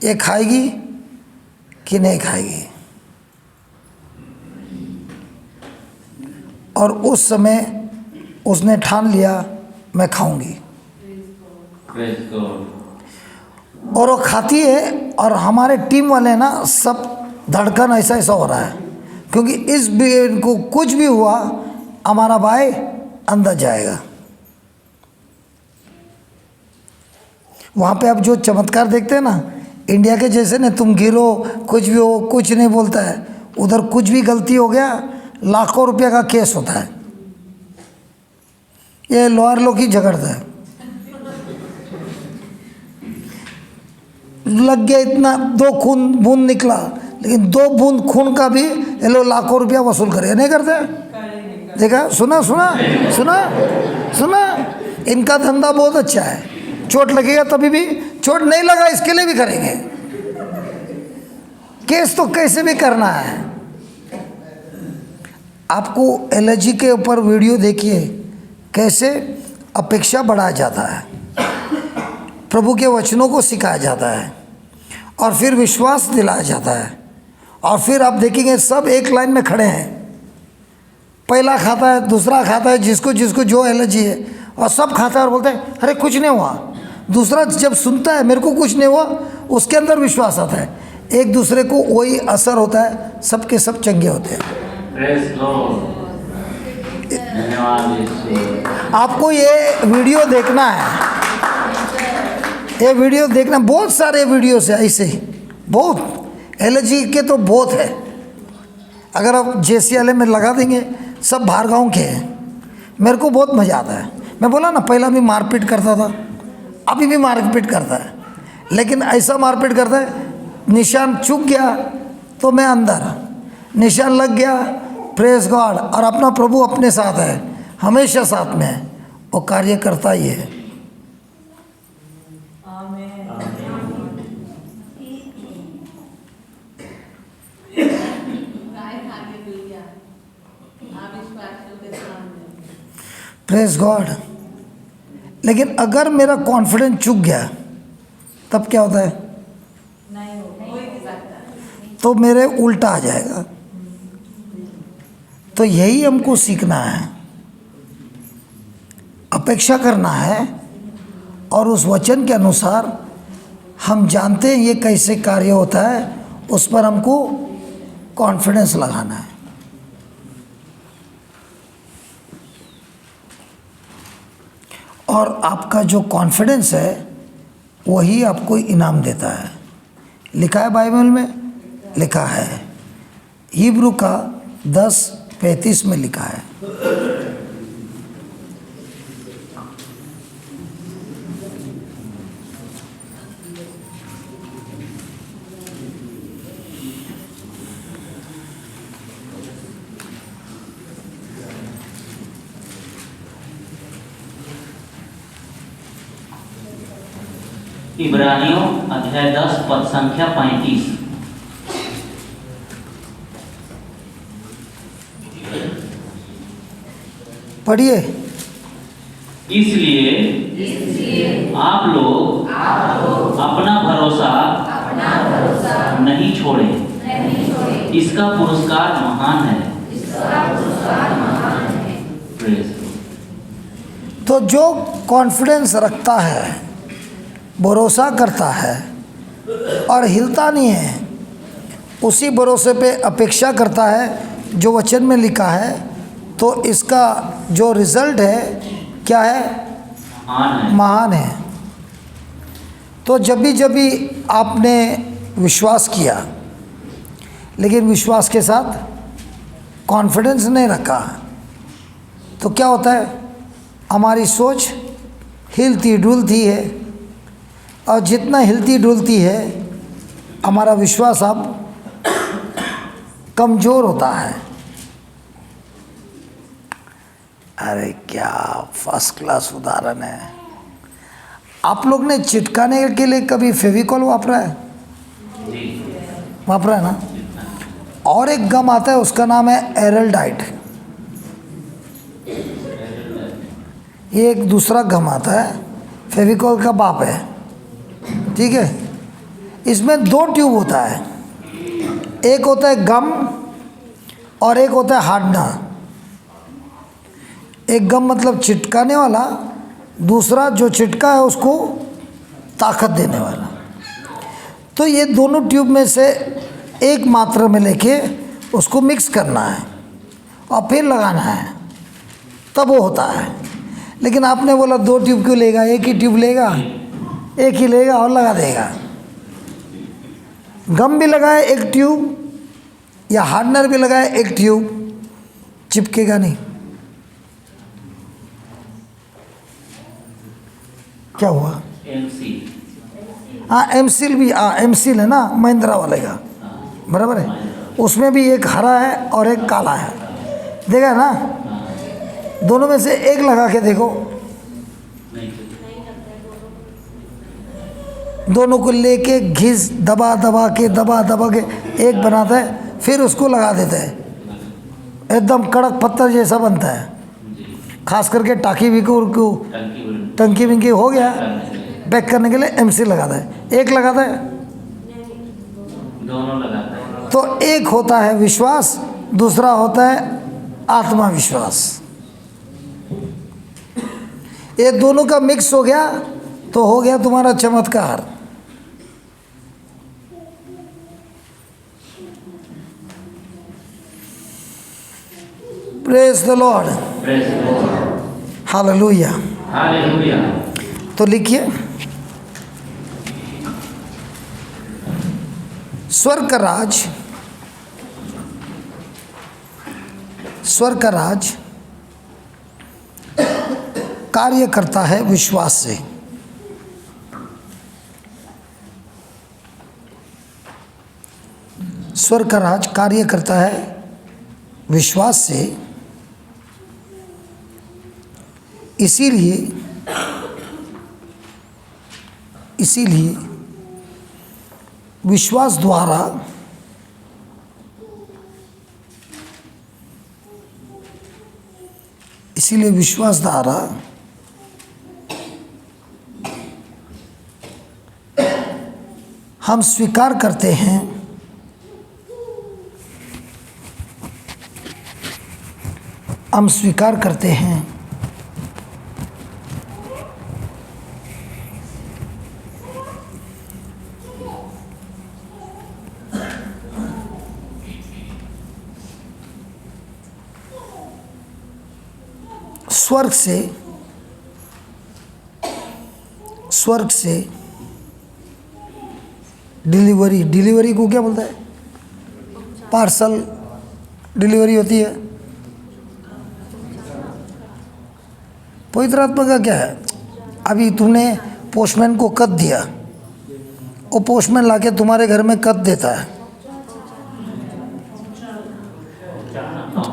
ये खाएगी कि नहीं खाएगी? और उस समय उसने ठान लिया मैं खाऊंगी, Praise God. और वो खाती है। और हमारे टीम वाले ना सब धड़कन ऐसा ऐसा हो रहा है, क्योंकि इस भी को कुछ भी हुआ हमारा भाई अंदर जाएगा। वहाँ पे आप जो चमत्कार देखते हैं ना, इंडिया के जैसे ना, तुम गिरो कुछ भी हो, कुछ नहीं बोलता है। उधर कुछ भी गलती हो गया लाखों रुपया का केस होता है। ये लॉयर लोग ही झगड़ता है, लग गया इतना, 2 खून बूंद निकला, लेकिन 2 बूंद खून का भी ये लोग लाखों रुपया वसूल करे, नहीं करते? देखा, सुना सुना सुना सुना, इनका धंधा बहुत अच्छा है। चोट लगेगा तभी भी, चोट नहीं लगा इसके लिए भी करेंगे केस, तो कैसे भी करना है। आपको एलर्जी के ऊपर वीडियो देखिए, कैसे अपेक्षा बढ़ाया जाता है, प्रभु के वचनों को सिखाया जाता है, और फिर विश्वास दिलाया जाता है। और फिर आप देखेंगे सब एक लाइन में खड़े हैं, पहला खाता है, दूसरा खाता है, जिसको जिसको जो एलर्जी है, और सब खाता है और बोलते हैं अरे कुछ नहीं हुआ। दूसरा जब सुनता है मेरे को कुछ नहीं हुआ, उसके अंदर विश्वास आता है, एक दूसरे को वही असर होता है, सबके सब चंगे होते हैं। Praise God. धन्यवाद यीशु। आपको ये वीडियो देखना है, ये वीडियो देखना, बहुत सारे वीडियोस है ऐसे ही, बहुत एलर्जी के तो बहुत है। अगर आप JCLA में लगा देंगे, सब बाहर गाँव के हैं। मेरे को बहुत मज़ा आता है। मैं बोला ना, पहला भी मारपीट करता था, अभी भी मारपीट करता है, लेकिन ऐसा मारपीट करता है, निशान चुक गया तो मैं अंदर, निशान लग गया, प्रेज गॉड। और अपना प्रभु अपने साथ है, हमेशा साथ में है, वो कार्य करता ही है। Praise God. लेकिन अगर मेरा कॉन्फिडेंस चुक गया तब क्या होता है? तो मेरे उल्टा आ जाएगा। तो यही हमको सीखना है, अपेक्षा करना है, और उस वचन के अनुसार हम जानते हैं ये कैसे कार्य होता है, उस पर हमको कॉन्फिडेंस लगाना है। और आपका जो कॉन्फिडेंस है वही आपको इनाम देता है। लिखा है बाइबल में, लिखा है हिब्रू का 10:35 में लिखा है, इब्रानियों अध्याय 10 पद संख्या 35। पढ़िए। इसलिए आप लोग अपना भरोसा नहीं छोड़े, इसका पुरस्कार महान है। Praise God. तो जो कॉन्फिडेंस रखता है, भरोसा करता है और हिलता नहीं है, उसी भरोसे पे अपेक्षा करता है जो वचन में लिखा है, तो इसका जो रिजल्ट है क्या है? महान है। तो जब भी आपने विश्वास किया, लेकिन विश्वास के साथ कॉन्फिडेंस नहीं रखा, तो क्या होता है? हमारी सोच हिलती डुलती है, और जितना हिलती डुलती है हमारा विश्वास अब कमज़ोर होता है। अरे क्या फर्स्ट क्लास उदाहरण है। आप लोग ने चिटकाने के लिए कभी फेविकॉल वापरा है? जी। वापरा है ना। और एक गम आता है, उसका नाम है एरल्डाइट। ये एक दूसरा गम आता है, फेविकॉल का बाप है, ठीक है। इसमें 2 ट्यूब होता है, एक होता है गम और एक होता है हार्डनर। एक गम मतलब चिटकाने वाला, दूसरा जो चिटका है उसको ताकत देने वाला। तो ये दोनों ट्यूब में से एक मात्रा में लेके उसको मिक्स करना है और फिर लगाना है, तब वो होता है। लेकिन आपने बोला 2 ट्यूब क्यों लेगा, एक ही ट्यूब लेगा, एक ही लेगा और लगा देगा। गम भी लगाए एक ट्यूब या हार्डनर भी लगाए एक ट्यूब, चिपकेगा नहीं। क्या हुआ? एमसी। हाँ एमसील भी, हाँ एमसील है ना महिंद्रा वाले का, बराबर है। उसमें भी एक हरा है और एक काला है, देखा ना। दोनों में से एक लगा के देखो, दोनों को लेके घिस दबा दबा के एक बनाता है, फिर उसको लगा देते हैं, एकदम कड़क पत्थर जैसा बनता है। खास करके टाकी भी को टंकी विंकी हो गया पैक करने के लिए एमसी लगाता है, एक लगाता है, दोनों लगाता है। तो एक होता है विश्वास, दूसरा होता है आत्मविश्वास। ये दोनों का मिक्स हो गया तो हो गया तुम्हारा चमत्कार। Praise the Lord, hallelujah. Hallelujah. तो लिखिए, स्वर्ग का राज कार्य करता है विश्वास से। स्वर्ग का राज कार्य करता है विश्वास से, इसीलिए विश्वास द्वारा हम स्वीकार करते हैं स्वर्ग से डिलीवरी को क्या बोलता है? पार्सल डिलीवरी होती है। पवित्र आत्मा का क्या है? अभी तुमने पोस्टमैन को खत दिया, वो पोस्टमैन लाके तुम्हारे घर में खत देता है,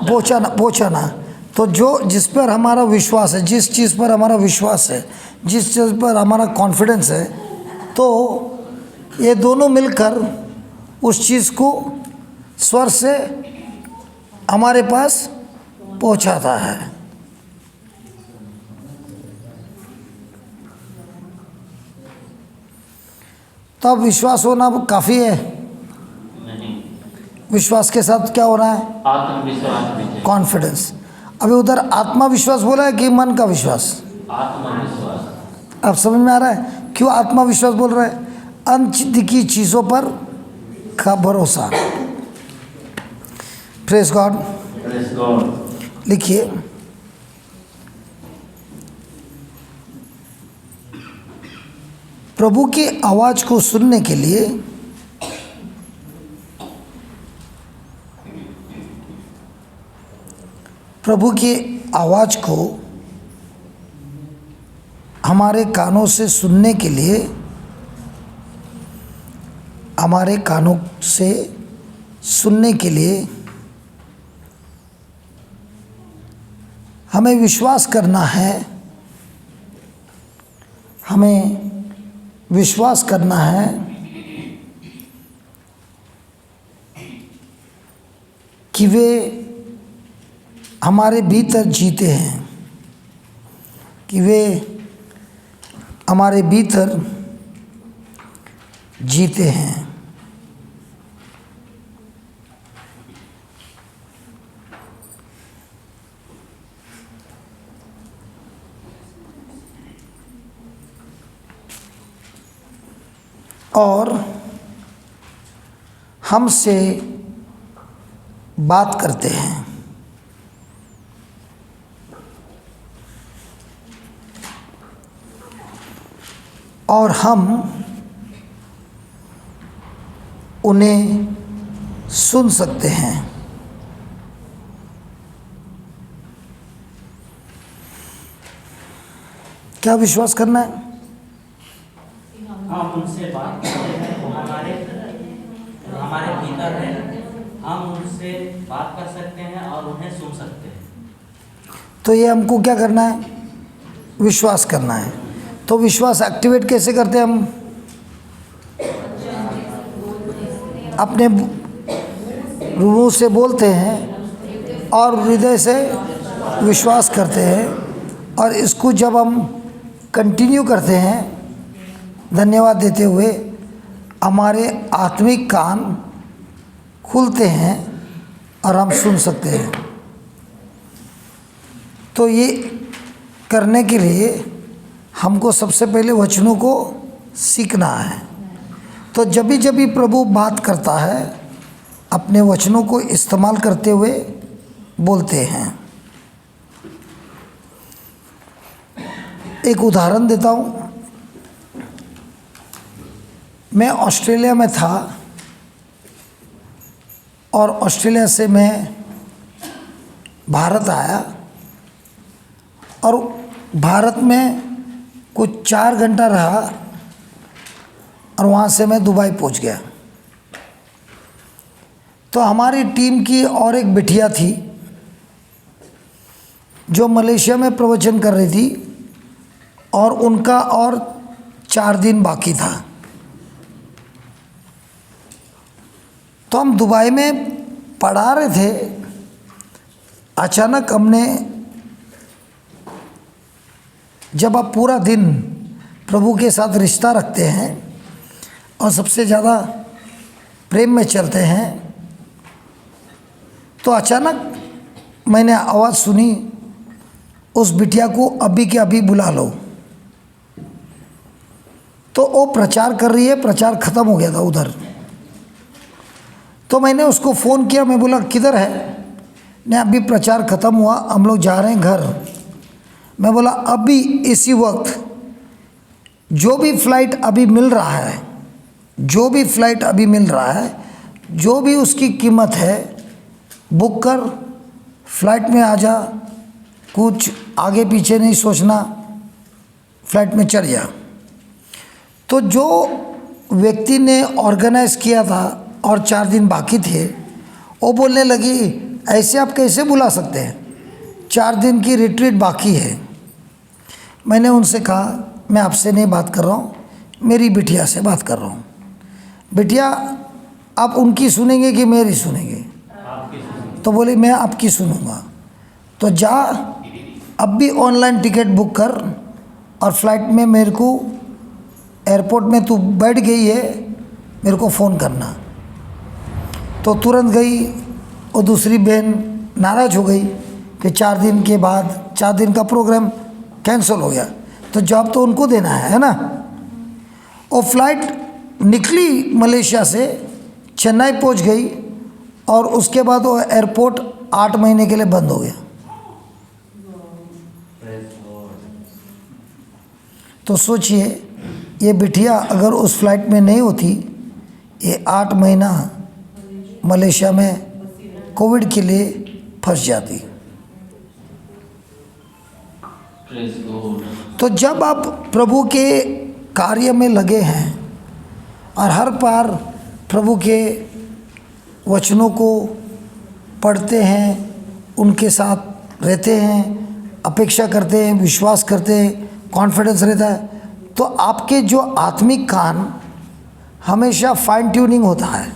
पहुँचाना। तो जिस पर हमारा विश्वास है, जिस चीज़ पर हमारा विश्वास है, जिस चीज़ पर हमारा कॉन्फिडेंस है, तो ये दोनों मिलकर उस चीज़ को स्वर्ग से हमारे पास पहुंचाता है। तो अब विश्वास होना काफ़ी है? नहीं, विश्वास के साथ क्या हो रहा है? आत्मविश्वास भी चाहिए। कॉन्फिडेंस। अभी उधर आत्मविश्वास बोला है कि मन का विश्वास? आत्मविश्वास। अब समझ में आ रहा है क्यों आत्मविश्वास बोल रहा है? अनदिखी चीज़ों पर का भरोसा। Praise God. Praise God. लिखिए, प्रभु की आवाज़ को सुनने के लिए प्रभु की आवाज़ को हमारे कानों से सुनने के लिए हमारे कानों से सुनने के लिए हमें विश्वास करना है, हमें विश्वास करना है कि वे हमारे भीतर जीते हैं, कि वे हमारे भीतर जीते हैं। और हमसे बात करते हैं। और हम उन्हें सुन सकते हैं। क्या विश्वास करना है? हम उनसे बात करते हैं, वो हमारे भीतर है। हम उनसे बात कर सकते हैं और उन्हें सुन सकते हैं। तो ये हमको क्या करना है? विश्वास करना है। तो विश्वास एक्टिवेट कैसे करते हैं हम? अपने मुंह से बोलते हैं और हृदय से विश्वास करते हैं। और इसको जब हम कंटिन्यू करते हैं धन्यवाद देते हुए, हमारे आत्मिक कान खुलते हैं और हम सुन सकते हैं। तो ये करने के लिए हमको सबसे पहले वचनों को सीखना है। तो जब भी प्रभु बात करता है, अपने वचनों को इस्तेमाल करते हुए बोलते हैं। एक उदाहरण देता हूँ। मैं ऑस्ट्रेलिया में था और ऑस्ट्रेलिया से मैं भारत आया और भारत में कुछ 4 घंटा रहा और वहाँ से मैं दुबई पहुँच गया। तो हमारी टीम की और एक बिटिया थी जो मलेशिया में प्रवचन कर रही थी और उनका और 4 दिन बाकी था। तो हम दुबई में पढ़ा रहे थे। अचानक हमने, जब आप पूरा दिन प्रभु के साथ रिश्ता रखते हैं और सबसे ज़्यादा प्रेम में चलते हैं, तो अचानक मैंने आवाज़ सुनी, उस बिटिया को अभी के अभी बुला लो। तो वो प्रचार कर रही है, प्रचार ख़त्म हो गया था उधर। तो मैंने उसको फ़ोन किया, मैं बोला किधर है? नहीं, अभी प्रचार ख़त्म हुआ, हम लोग जा रहे हैं घर। मैं बोला अभी इसी वक्त जो भी फ़्लाइट अभी मिल रहा है, जो भी फ़्लाइट अभी मिल रहा है, जो भी उसकी कीमत है, बुक कर, फ़्लाइट में आ जा, कुछ आगे पीछे नहीं सोचना, फ़्लाइट में चढ़ जा। तो जो व्यक्ति ने ऑर्गेनाइज़ किया था और 4 दिन बाकी थे, वो बोलने लगी ऐसे आप कैसे बुला सकते हैं, 4 दिन की रिट्रीट बाकी है। मैंने उनसे कहा मैं आपसे नहीं बात कर रहा हूँ, मेरी बिटिया से बात कर रहा हूँ। बिटिया आप उनकी सुनेंगे कि मेरी सुनेंगे? तो बोली मैं आपकी सुनूंगा। तो जा अब भी ऑनलाइन टिकट बुक कर और फ्लाइट में मेरे को, एयरपोर्ट में तू बैठ गई है, मेरे को फ़ोन करना। तो तुरंत गई। और दूसरी बहन नाराज़ हो गई कि 4 दिन के बाद 4 दिन का प्रोग्राम कैंसिल हो गया, तो जॉब तो उनको देना है ना। और फ्लाइट निकली मलेशिया से, चेन्नई पहुंच गई और उसके बाद वो एयरपोर्ट 8 महीने के लिए बंद हो गया। तो सोचिए, ये बिटिया अगर उस फ्लाइट में नहीं होती, ये 8 महीना मलेशिया में कोविड के लिए फंस जाती। तो जब आप प्रभु के कार्य में लगे हैं और हर बार प्रभु के वचनों को पढ़ते हैं, उनके साथ रहते हैं, अपेक्षा करते हैं, विश्वास करते हैं, कॉन्फिडेंस रहता है, तो आपके जो आत्मिक कान हमेशा फाइन ट्यूनिंग होता है,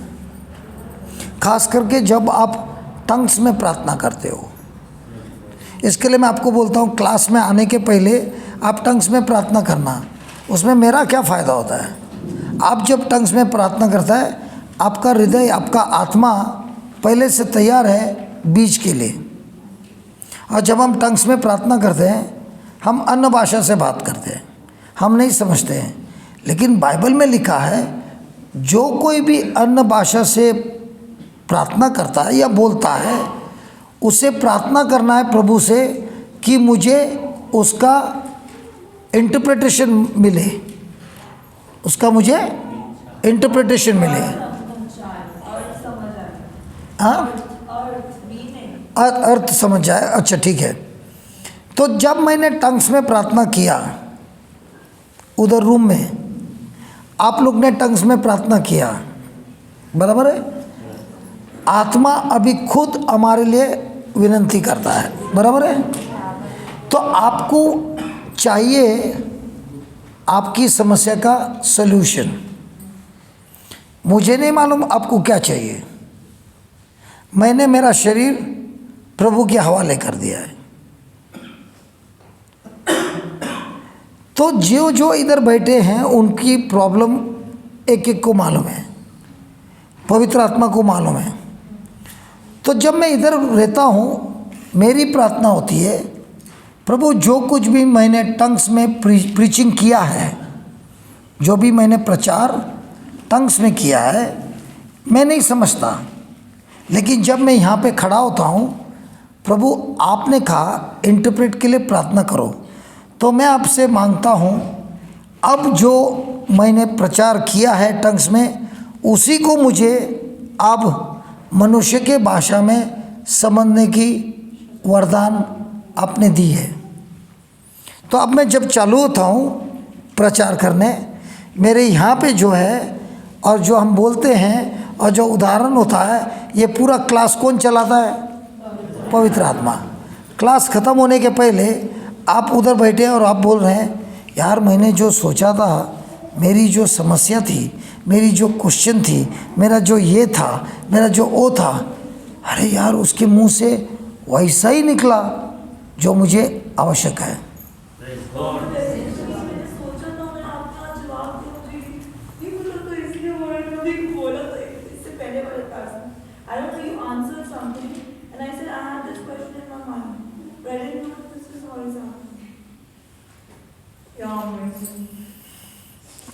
खास करके जब आप टंग्स में प्रार्थना करते हो। इसके लिए मैं आपको बोलता हूँ, क्लास में आने के पहले आप टंग्स में प्रार्थना करना। उसमें मेरा क्या फ़ायदा होता है? आप जब टंग्स में प्रार्थना करता है, आपका हृदय, आपका आत्मा पहले से तैयार है बीज के लिए। और जब हम टंग्स में प्रार्थना करते हैं, हम अन्य भाषा से बात करते हैं, हम नहीं समझते हैं। लेकिन बाइबल में लिखा है, जो कोई भी अन्य भाषा से प्रार्थना करता है या बोलता है, उसे प्रार्थना करना है प्रभु से कि मुझे उसका इंटरप्रिटेशन मिले, उसका मुझे इंटरप्रिटेशन मिले। हाँ, अर्थ समझ जाए। अच्छा ठीक है। तो जब मैंने टंग्स में प्रार्थना किया उधर रूम में, आप लोग ने टंग्स में प्रार्थना किया, बराबर है? आत्मा अभी खुद हमारे लिए विनती करता है, बराबर है? तो आपको चाहिए आपकी समस्या का सल्यूशन। मुझे नहीं मालूम आपको क्या चाहिए। मैंने मेरा शरीर प्रभु के हवाले कर दिया है। तो जो इधर बैठे हैं उनकी प्रॉब्लम एक एक को मालूम है, पवित्र आत्मा को मालूम है। तो जब मैं इधर रहता हूँ, मेरी प्रार्थना होती है, प्रभु जो कुछ भी मैंने टंग्स में प्रीचिंग किया है, जो भी मैंने प्रचार टंग्स में किया है, मैं नहीं समझता। लेकिन जब मैं यहाँ पे खड़ा होता हूँ, प्रभु आपने कहा इंटरप्रेट के लिए प्रार्थना करो, तो मैं आपसे मांगता हूँ, अब जो मैंने प्रचार किया है टंग्स में, उसी को मुझे अब मनुष्य के भाषा में समझने की वरदान आपने दी है। तो अब मैं जब चालू होता हूँ प्रचार करने, मेरे यहाँ पे जो है और जो हम बोलते हैं और जो उदाहरण होता है, ये पूरा क्लास कौन चलाता है? पवित्र आत्मा। क्लास ख़त्म होने के पहले आप उधर बैठे और आप बोल रहे हैं, यार मैंने जो सोचा था, मेरी जो समस्या थी, मेरी जो क्वेश्चन थी, मेरा जो ये था, मेरा जो वो था, अरे यार उसके मुंह से वैसा ही निकला जो मुझे आवश्यक है।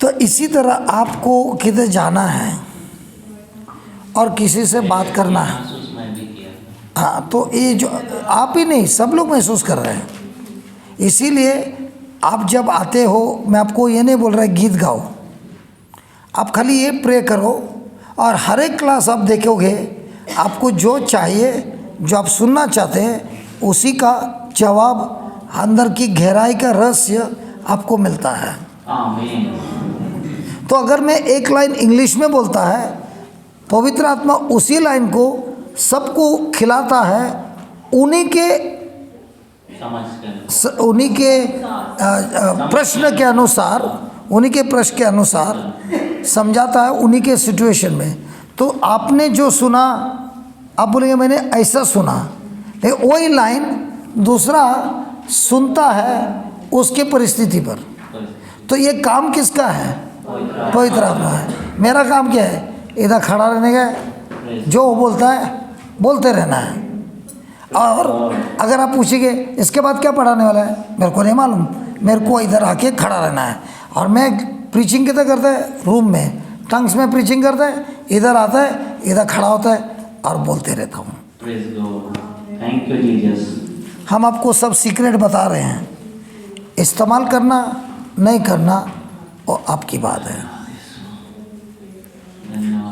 तो इसी तरह आपको किधर जाना है और किसी से बात करना है। महसूस मैं भी किया था। हाँ, तो ये जो आप ही नहीं, सब लोग महसूस कर रहे हैं। इसीलिए आप जब आते हो, मैं आपको ये नहीं बोल रहा गीत गाओ, आप खाली ये प्रे करो, और हर एक क्लास आप देखोगे, आपको जो चाहिए, जो आप सुनना चाहते हैं, उसी का जवाब, अंदर की गहराई का रहस्य आपको मिलता है। आमीन। तो अगर मैं एक लाइन इंग्लिश में बोलता है, पवित्र आत्मा उसी लाइन को सबको खिलाता है, उन्हीं के प्रश्न के अनुसार, उन्हीं के प्रश्न के अनुसार समझाता है, उन्हीं के सिचुएशन में। तो आपने जो सुना, आप बोलेंगे मैंने ऐसा सुना, लेकिन वही लाइन दूसरा सुनता है उसके परिस्थिति पर। तो ये काम किसका है? पवित्र आत्मा है। मेरा काम क्या है? इधर खड़ा रहने का, जो वो बोलता है बोलते रहना है। और अगर आप पूछेंगे इसके बाद क्या पढ़ाने वाला है, मेरे को नहीं मालूम, मेरे को इधर आके खड़ा रहना है। और मैं प्रीचिंग कितना करता है? रूम में टंग्स में प्रीचिंग करता है, इधर आता है, इधर खड़ा होता है और बोलते रहता हूँ। Thank you Jesus. हम आपको सब सीक्रेट बता रहे हैं, इस्तेमाल करना नहीं करना वो आपकी बात है।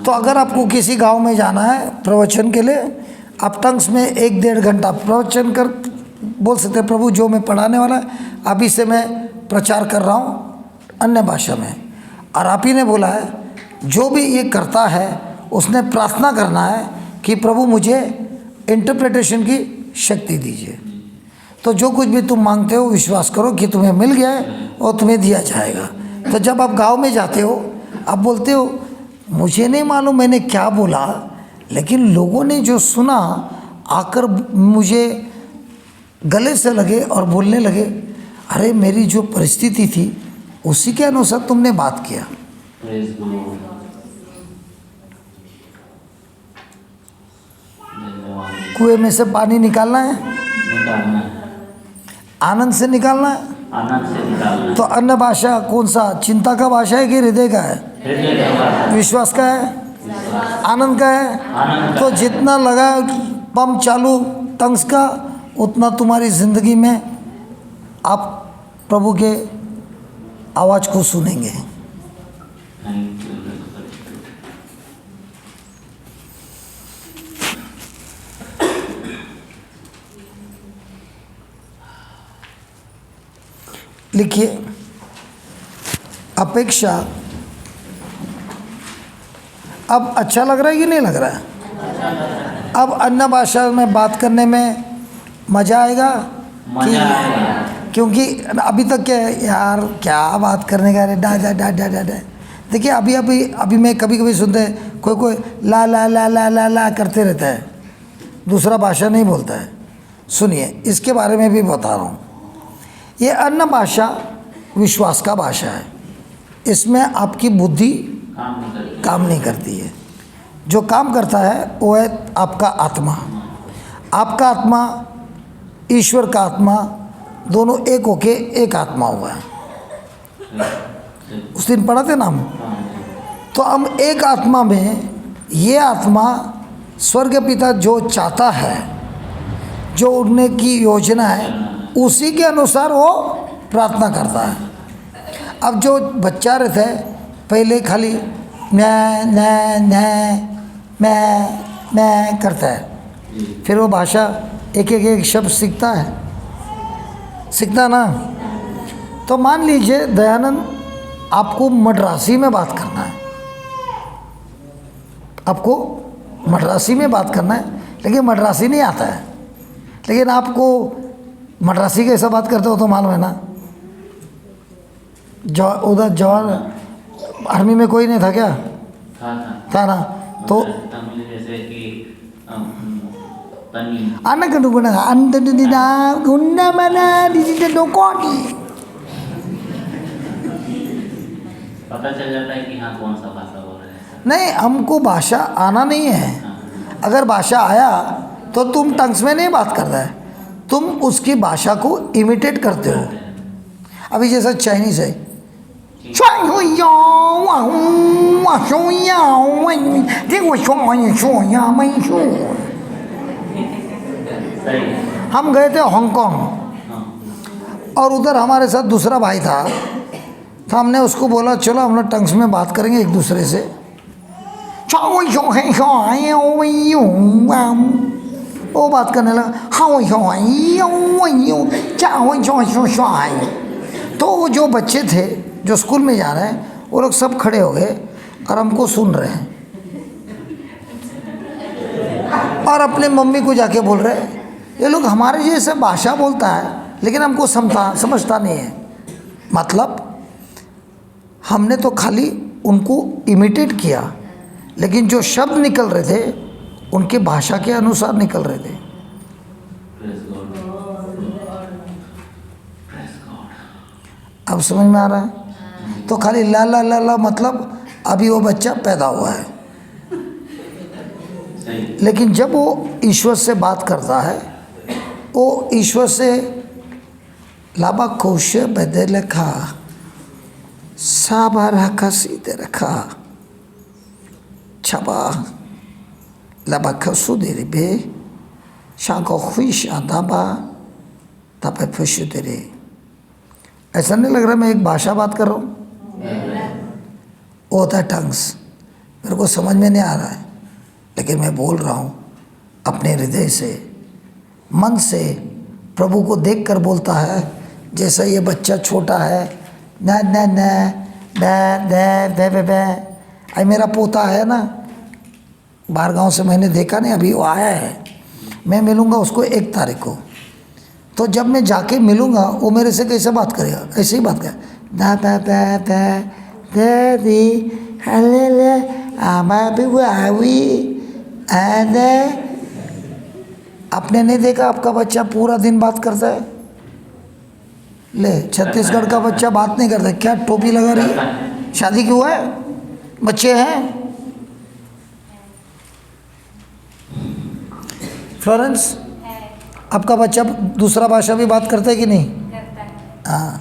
तो अगर आपको किसी गांव में जाना है प्रवचन के लिए, आप टंग्स में 1-1.5 घंटा प्रवचन कर बोल सकते हैं, प्रभु जो मैं पढ़ाने वाला है अभी से मैं प्रचार कर रहा हूँ अन्य भाषा में, और आप ही ने बोला है जो भी ये करता है उसने प्रार्थना करना है कि प्रभु मुझे इंटरप्रिटेशन की शक्ति दीजिए। तो जो कुछ भी तुम मांगते हो विश्वास करो कि तुम्हें मिल गया है और तुम्हें दिया जाएगा। तो जब आप गांव में जाते हो आप बोलते हो मुझे नहीं मालूम मैंने क्या बोला, लेकिन लोगों ने जो सुना आकर मुझे गले से लगे और बोलने लगे, अरे मेरी जो परिस्थिति थी उसी के अनुसार तुमने बात किया। Praise God. कुएं में से पानी निकालना है, निकालना है, आनंद से निकालना है। आनंद से निकालना तो अन्य भाषा कौन सा, चिंता का भाषा है कि हृदय का है, है। हृदय का भाषा, विश्वास का है, आनंद का है। आनंद तो जितना लगा पंप चालू टंग्स का, उतना तुम्हारी ज़िंदगी में आप प्रभु के आवाज़ को सुनेंगे। Thank you. लिखिए, अपेक्षा। अब अच्छा लग रहा है कि नहीं लग रहा है? अब अन्य भाषा में बात करने में मज़ा आएगा मजा आएगा। क्योंकि अभी तक क्या है यार, क्या बात करने का, रे डा डा डा डा डा डा। देखिए अभी मैं कभी कभी सुनते हैं कोई ला ला ला ला ला ला करते रहता है, दूसरा भाषा नहीं बोलता है। सुनिए, इसके बारे में भी बता रहा हूँ। ये अन्य भाषा विश्वास का भाषा है, इसमें आपकी बुद्धि काम नहीं करती है। जो काम करता है वो है आपका आत्मा। आपका आत्मा ईश्वर का आत्मा दोनों एक होके एक आत्मा हुआ है। उस दिन पढ़ा थे ना हम। तो हम एक आत्मा में, ये आत्मा स्वर्ग पिता जो चाहता है, जो उड़ने की योजना है, उसी के अनुसार वो प्रार्थना करता है। अब जो बच्चा रहता है पहले खाली मैं करता है, फिर वो भाषा एक शब्द सीखता ना। तो मान लीजिए दयानंद आपको मद्रासी में बात करना है, आपको मद्रासी में बात करना है, लेकिन मद्रासी नहीं आता है। लेकिन आपको मद्रासी कैसा बात करते हो तो मालूम है ना। उधर जवान आर्मी में कोई नहीं था क्या? था ना। तो तमिल जैसे कि तनी anak kedua anda tidak guna mana di sini dokoni। पता चल जाता है कि हाँ कौन सा भाषा बोल रहे हैं। नहीं, हमको भाषा आना नहीं है। अगर भाषा आया तो तुम टंग्स में नहीं बात करता है, तुम उसकी भाषा को इमिटेट करते हो। अभी जैसा चाइनीज़ है, हम गए थे हांगकांग और उधर हमारे साथ दूसरा भाई था, तो हमने उसको बोला चलो हम लोग टंग्स में बात करेंगे एक दूसरे से। वो बात करने लगा, तो वो जो बच्चे थे जो स्कूल में जा रहे हैं वो लोग सब खड़े हो गए और हमको सुन रहे हैं और अपने मम्मी को जाके बोल रहे हैं ये लोग हमारे जैसे भाषा बोलता है लेकिन हमको समझता नहीं है। मतलब हमने तो खाली उनको इमिटेट किया, लेकिन जो शब्द निकल रहे थे उनके भाषा के अनुसार निकल रहे थे। अब समझ में आ रहा है? तो खाली ला ला ला ला मतलब अभी वो बच्चा पैदा हुआ है, लेकिन जब वो ईश्वर से बात करता है, वो ईश्वर से लाबा कोश बदल खा साबा रखा सीधे रखा छबा लाबा खसु दे बे शाको खुश आदाबा तपे फुशु दे। ऐसा नहीं लग रहा मैं एक भाषा बात कर रहा हूँ? वो होता है टंग्स। मेरे को समझ में नहीं आ रहा है, लेकिन मैं बोल रहा हूँ अपने हृदय से, मन से। प्रभु को देखकर बोलता है जैसा ये बच्चा छोटा है, न न न बे बे बे। आई मेरा पोता है ना, बाहर गांव से मैंने देखा नहीं, अभी वो आया है। मैं मिलूँगा उसको 1 तारीख को, तो जब मैं जाके मिलूँगा वो मेरे से कैसे बात करेगा? ऐसे ही बात करे, दा पा पा पा दे दी हले ले आमा बिवावी आदे। आपने नहीं देखा आपका बच्चा पूरा दिन बात करता है? ले, छत्तीसगढ़ का बच्चा बात नहीं करता, क्या टोपी लगा रही है? शादी क्यों है? बच्चे हैं? फ्लोरेंस, आपका बच्चा दूसरा भाषा भी बात करता है कि नहीं? करता है। हाँ,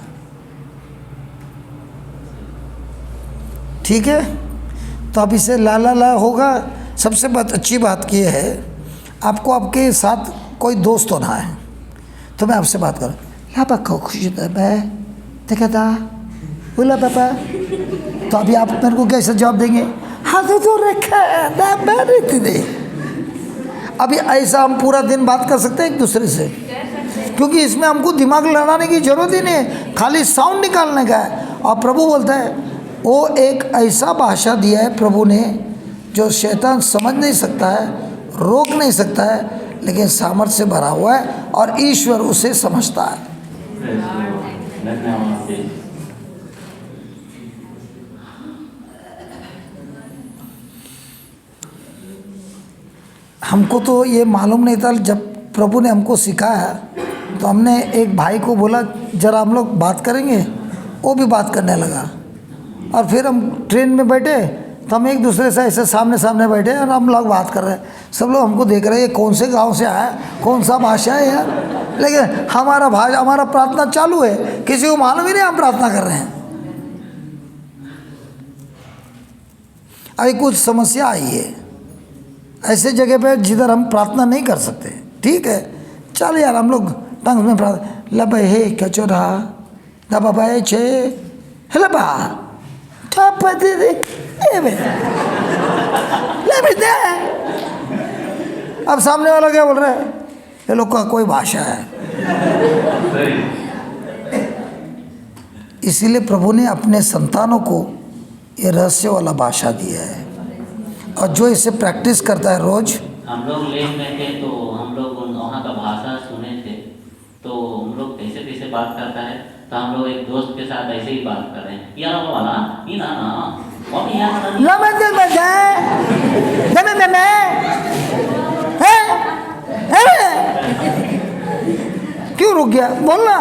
ठीक है। तो अब इसे ला ला ला होगा। सबसे अच्छी बात ये है, आपको आपके साथ कोई दोस्त होना है। तो मैं आपसे बात करूँ, ला पक्का खुशी देखा था बोला पापा, तो अभी आप मेरे को कैसे जवाब देंगे? हाँ तो रखा रहती दे। अभी ऐसा हम पूरा दिन बात कर सकते हैं एक दूसरे से, क्योंकि इसमें हमको दिमाग लड़ाने की जरूरत ही नहीं है, खाली साउंड निकालने का है। और प्रभु बोलता है वो एक ऐसा भाषा दिया है प्रभु ने जो शैतान समझ नहीं सकता है, रोक नहीं सकता है, लेकिन सामर्थ्य से भरा हुआ है और ईश्वर उसे समझता है। धन्यवाद। हमको तो ये मालूम नहीं था, जब प्रभु ने हमको सिखाया तो हमने एक भाई को बोला जरा हम लोग बात करेंगे, वो भी बात करने लगा। और फिर हम ट्रेन में बैठे तो हम एक दूसरे से ऐसे सामने सामने बैठे और हम लोग बात कर रहे हैं। सब लोग हमको देख रहे हैं, ये कौन से गांव से आया, कौन सा भाषा है यार। लेकिन हमारा प्रार्थना चालू है, किसी को मालूम ही नहीं हम प्रार्थना कर रहे हैं। अभी कुछ समस्या आई है ऐसे जगह पे जिधर हम प्रार्थना नहीं कर सकते, ठीक है, चल यार हम लोग टंग में प्रार्थना लब हे कचोरा दबा छे लबा दे अब सामने वाला क्या बोल रहा है? ये लोग का कोई भाषा है। इसीलिए प्रभु ने अपने संतानों को ये रहस्य वाला भाषा दिया है, और जो इसे प्रैक्टिस करता है रोज। हम लोग लेन में थे तो हम लोग वहाँ का भाषा सुने थे, तो हम लोग कैसे कैसे बात करता है, तो हम लोग एक दोस्त के साथ ऐसे ही बात कर रहे हैं, यार वाला ये ना और क्यों रुक गया? बोलना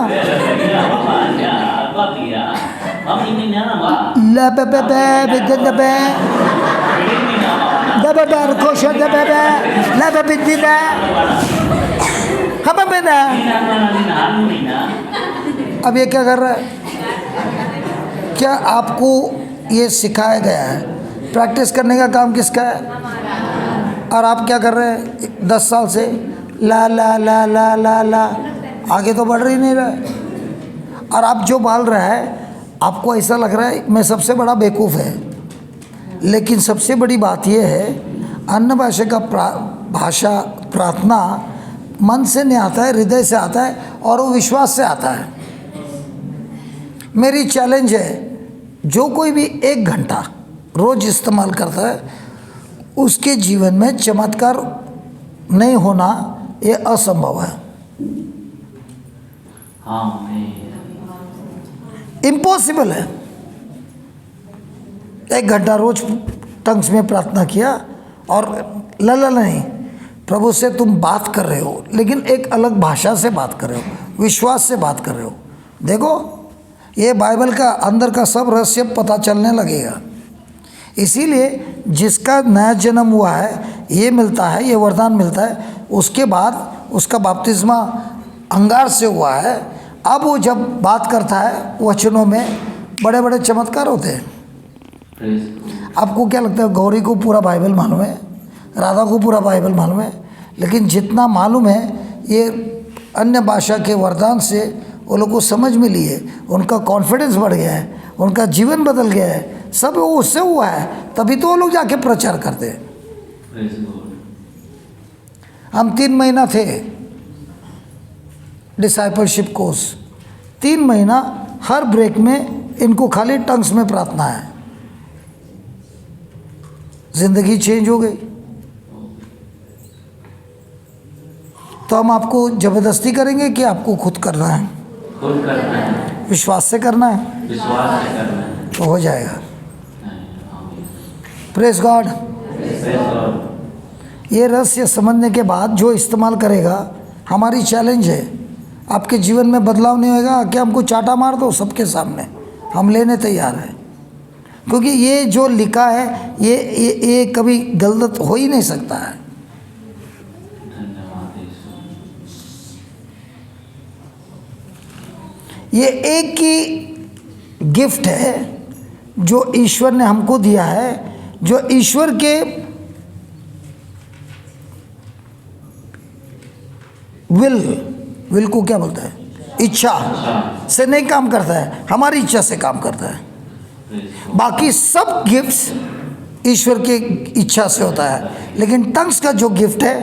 अब ये क्या कर रहा है? क्या आपको ये सिखाया गया है? प्रैक्टिस करने का काम किसका है? और आप क्या कर रहे हैं 10 साल से? ला ला ला ला ला ला, आगे तो बढ़ ही नहीं रहा है। और आप जो बोल रहा है आपको ऐसा लग रहा है मैं सबसे बड़ा बेवकूफ़ है, लेकिन सबसे बड़ी बात यह है अन्य भाषा का भाषा प्रार्थना मन से नहीं आता है, हृदय से आता है और वो विश्वास से आता है। मेरी चैलेंज है, जो कोई भी 1 घंटा रोज इस्तेमाल करता है उसके जीवन में चमत्कार नहीं होना ये असंभव है, इम्पॉसिबल है। 1 घंटा रोज टंग्स में प्रार्थना किया और लला नहीं, प्रभु से तुम बात कर रहे हो, लेकिन एक अलग भाषा से बात कर रहे हो, विश्वास से बात कर रहे हो। देखो ये बाइबल का अंदर का सब रहस्य पता चलने लगेगा। इसीलिए जिसका नया जन्म हुआ है ये मिलता है, ये वरदान मिलता है, उसके बाद उसका बपतिस्मा अंगार से हुआ है। अब वो जब बात करता है वचनों में बड़े बड़े चमत्कार होते हैं। आपको क्या लगता है गौरी को पूरा बाइबल मालूम है, राधा को पूरा बाइबल मालूम है, लेकिन जितना मालूम है ये अन्य भाषा के वरदान से वो लोग को समझ मिली है, उनका कॉन्फिडेंस बढ़ गया है, उनका जीवन बदल गया है, सब वो उससे हुआ है, तभी तो वो लोग जाके प्रचार करते हैं। हम 3 महीना थे डिसाइपलशिप कोर्स, 3 महीना हर ब्रेक में इनको खाली टंग्स में प्रार्थना है। जिंदगी चेंज हो गई। तो तो हम आपको ज़बरदस्ती करेंगे कि आपको खुद करना है? खुद करना है, विश्वास से करना है विश्वास से करना है। तो हो जाएगा। Press God. Praise God। ये रहस्य समझने के बाद जो इस्तेमाल करेगा, हमारी चैलेंज है, आपके जीवन में बदलाव नहीं होगा कि हमको चाटा मार दो सबके सामने, हम लेने तैयार हैं। क्योंकि ये जो लिखा है ये कभी गलत हो ही नहीं सकता है। धन्यवाद यीशु। ये एक ही गिफ्ट है जो ईश्वर ने हमको दिया है, जो ईश्वर के विल को क्या बोलता है? इच्छा से नहीं काम करता है, हमारी इच्छा से काम करता है। बाकी सब गिफ्ट्स ईश्वर की इच्छा से होता है, लेकिन टंग्स का जो गिफ्ट है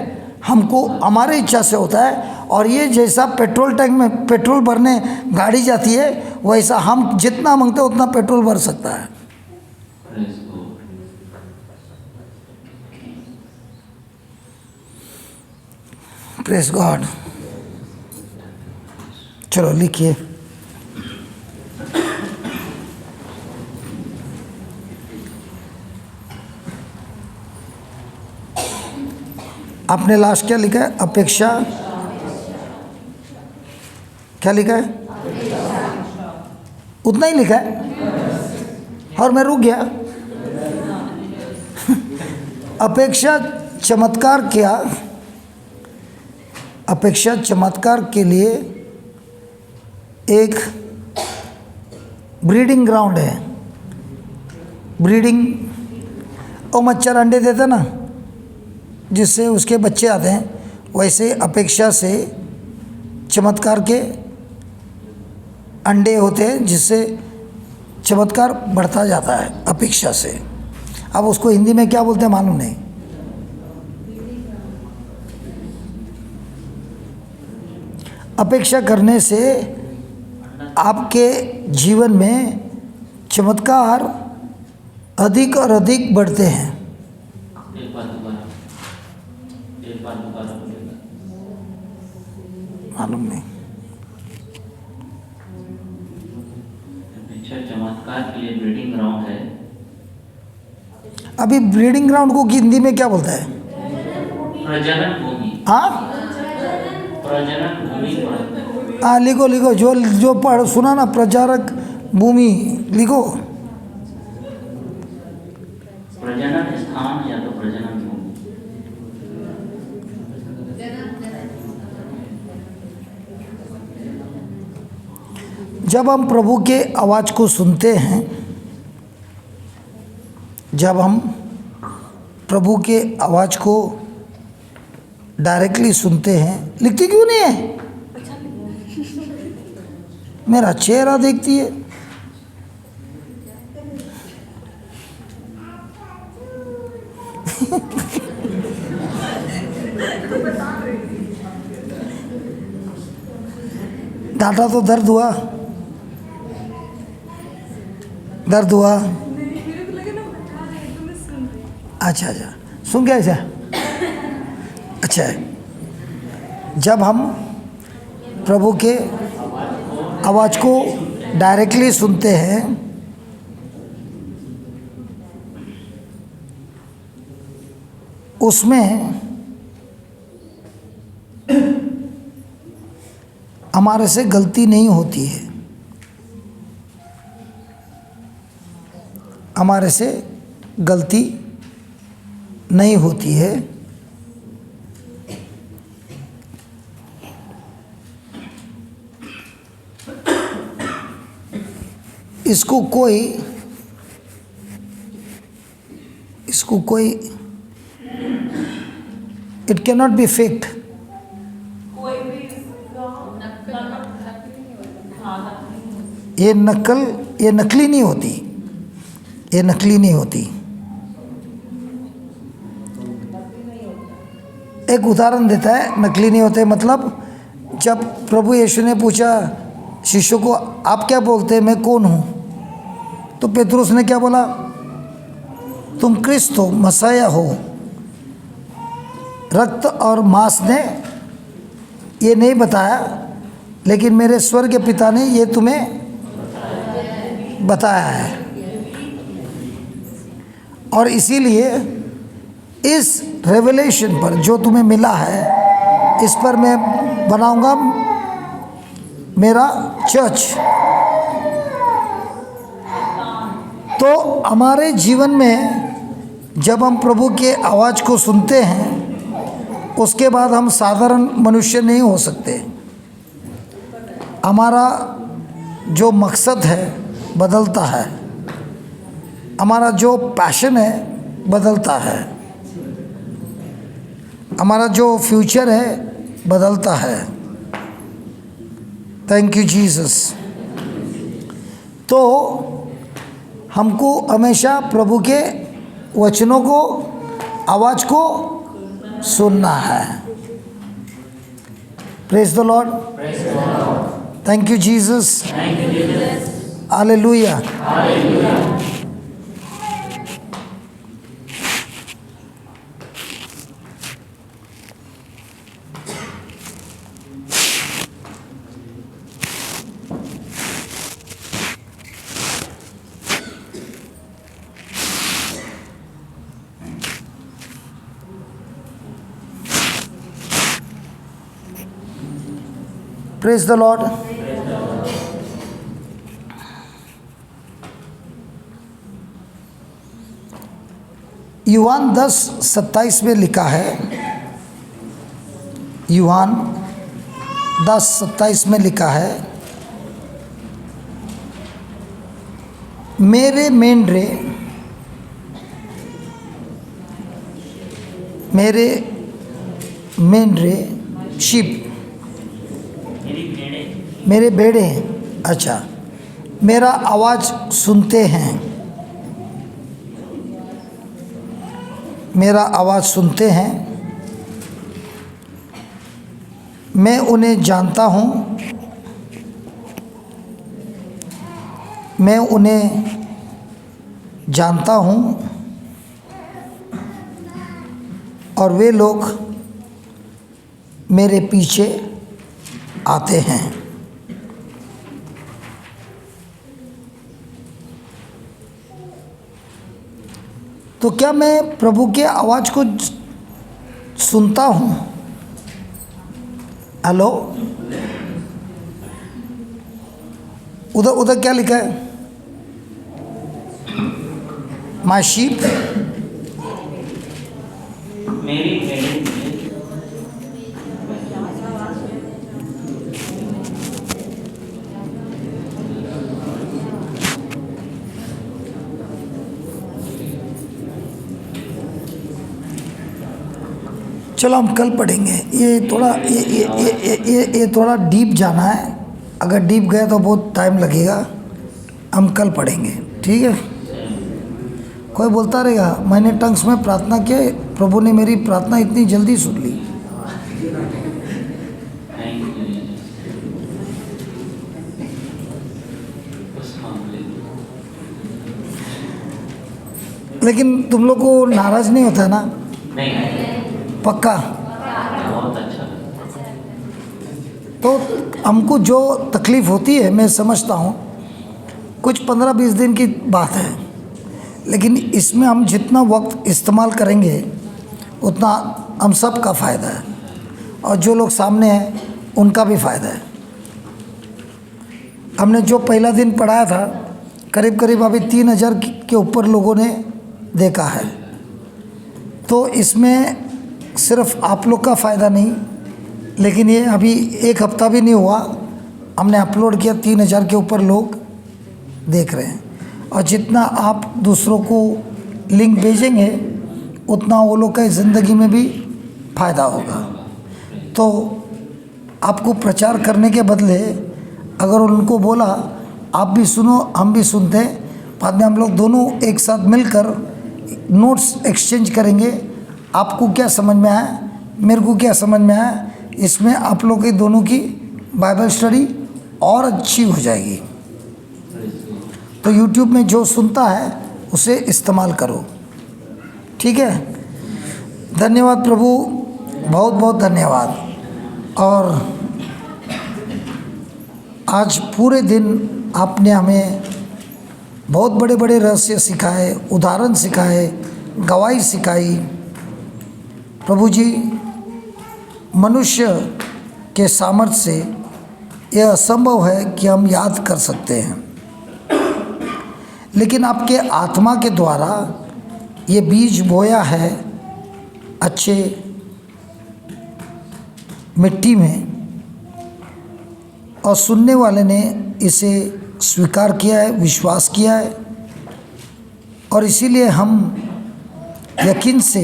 हमको हमारे इच्छा से होता है। और ये जैसा पेट्रोल टैंक में पेट्रोल भरने गाड़ी जाती है, वैसा हम जितना मांगते हैं उतना पेट्रोल भर सकता है। Praise God। Press God. चलो लिखिए। आपने लास्ट क्या लिखा है? अपेक्षा। क्या लिखा है? उतना ही लिखा है और मैं रुक गया। अपेक्षा चमत्कार क्या? अपेक्षा चमत्कार के लिए एक ब्रीडिंग ग्राउंड है। ब्रीडिंग, वो मच्छर अंडे देता ना जिससे उसके बच्चे आते हैं, वैसे अपेक्षा से चमत्कार के अंडे होते हैं जिससे चमत्कार बढ़ता जाता है अपेक्षा से। अब उसको हिंदी में क्या बोलते हैं मालूम नहीं। अपेक्षा करने से आपके जीवन में चमत्कार अधिक और अधिक बढ़ते हैं। एक बार दोबारा बोलिएगा। मालूम नहीं। अच्छा, चमत्कार के लिए ब्रीडिंग ग्राउंड है। अभी ब्रीडिंग ग्राउंड को हिंदी में क्या बोलता है? प्रजनन भूमि। हाँ प्रजनन भूमि पर। हाँ, लिखो लिखो, जो पढ़ सुना ना, प्रचारक भूमि लिखो। प्रजनन स्थान या तो प्रजनन भूमि। जब हम प्रभु के आवाज़ को सुनते हैं, जब हम प्रभु के आवाज़ को डायरेक्टली सुनते हैं, लिखती क्यों नहीं है? मेरा चेहरा देखती है। डांटा तो दर्द हुआ, दर्द हुआ। अच्छा अच्छा, सुन गया ऐसा? अच्छा है। जब हम प्रभु के आवाज़ को डायरेक्टली सुनते हैं, उसमें हमारे से गलती नहीं होती है, हमारे से गलती नहीं होती है। इसको कोई it can not be fact. ये नकली नहीं होती, ये नकली नहीं होती। एक उदाहरण देता है, नकली नहीं होते मतलब जब प्रभु यीशु ने पूछा शिष्यों को, आप क्या बोलते हैं, मैं कौन हूँ? तो पेतरुस ने क्या बोला? तुम क्रिस्त हो, मसाया हो। रक्त और मांस ने ये नहीं बताया, लेकिन मेरे स्वर्ग के पिता ने ये तुम्हें बताया है। और इसीलिए इस रेवलेशन पर जो तुम्हें मिला है, इस पर मैं बनाऊंगा मेरा चर्च। तो हमारे जीवन में जब हम प्रभु के आवाज़ को सुनते हैं, उसके बाद हम साधारण मनुष्य नहीं हो सकते। हमारा जो मकसद है बदलता है, हमारा जो पैशन है बदलता है, हमारा जो फ्यूचर है बदलता है। Thank you Jesus. तो हमको हमेशा प्रभु के वचनों को, आवाज़ को सुनना है। Praise the lord. Thank you Jesus. Hallelujah. Praise the lord. यूहान 10:27 में लिखा है, यूहान 10:27 में लिखा है, मेरे मेंढरे शीप, मेरे बेड़े, अच्छा, मेरा आवाज़ सुनते हैं, मेरा आवाज़ सुनते हैं, मैं उन्हें जानता हूँ, मैं उन्हें जानता हूँ और वे लोग मेरे पीछे आते हैं। तो क्या मैं प्रभु के आवाज़ को सुनता हूँ? हेलो, उधर क्या लिखा है? माय शीप, मेरी चलो हम कल पढ़ेंगे। ये थोड़ा डीप जाना है। अगर डीप गए तो बहुत टाइम लगेगा। हम कल पढ़ेंगे, ठीक है? कोई बोलता रहेगा मैंने टंग्स में प्रार्थना की, प्रभु ने मेरी प्रार्थना इतनी जल्दी सुन ली। लेकिन तुम लोग को नाराज नहीं होता ना? नहीं, पक्का? बहुत अच्छा। तो हमको जो तकलीफ़ होती है मैं समझता हूँ, कुछ 15-20 दिन की बात है, लेकिन इसमें हम जितना वक्त इस्तेमाल करेंगे उतना हम सब का फ़ायदा है, और जो लोग सामने हैं उनका भी फ़ायदा है। हमने जो पहला दिन पढ़ाया था, करीब करीब अभी 3000 के ऊपर लोगों ने देखा है। तो इसमें सिर्फ आप लोग का फ़ायदा नहीं, लेकिन ये अभी 1 हफ्ता भी नहीं हुआ, हमने अपलोड किया, 3000 के ऊपर लोग देख रहे हैं। और जितना आप दूसरों को लिंक भेजेंगे उतना वो लोग का ज़िंदगी में भी फ़ायदा होगा। तो आपको प्रचार करने के बदले अगर उनको बोला आप भी सुनो हम भी सुनते हैं, बाद में हम लोग दोनों एक साथ मिलकर नोट्स एक्सचेंज करेंगे, आपको क्या समझ में आया, मेरे को क्या समझ में आया, इसमें आप लोग के दोनों की बाइबल स्टडी और अच्छी हो जाएगी। तो YouTube में जो सुनता है उसे इस्तेमाल करो, ठीक है? धन्यवाद प्रभु, बहुत बहुत धन्यवाद। और आज पूरे दिन आपने हमें बहुत बड़े बड़े रहस्य सिखाए, उदाहरण सिखाए, गवाही सिखाई। प्रभु जी, मनुष्य के सामर्थ्य से यह असंभव है कि हम याद कर सकते हैं, लेकिन आपके आत्मा के द्वारा ये बीज बोया है अच्छे मिट्टी में, और सुनने वाले ने इसे स्वीकार किया है, विश्वास किया है, और इसीलिए हम यकीन से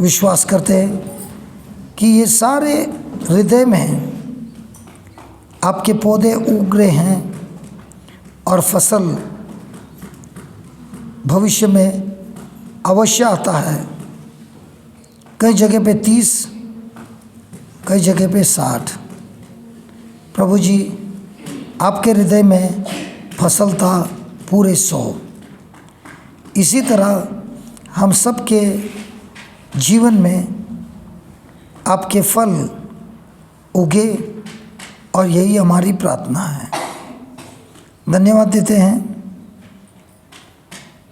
विश्वास करते हैं कि ये सारे हृदय में आपके पौधे उग रहे हैं और फसल भविष्य में अवश्य आता है। कई जगह पे 30, कई जगह पे 60। प्रभु जी, आपके हृदय में फसल था पूरे 100। इसी तरह हम सब के जीवन में आपके फल उगे, और यही हमारी प्रार्थना है। धन्यवाद देते हैं,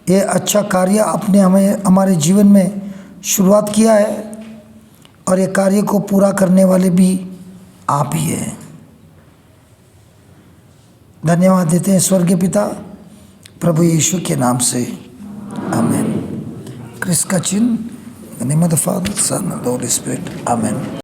ये अच्छा कार्य आपने हमारे जीवन में शुरुआत किया है, और ये कार्य को पूरा करने वाले भी आप ही हैं। धन्यवाद देते हैं स्वर्गीय पिता, प्रभु यीशु के नाम से, आमीन। क्रिस का चिन्ह, in the name of the Father, Son and the Holy Spirit, आमीन।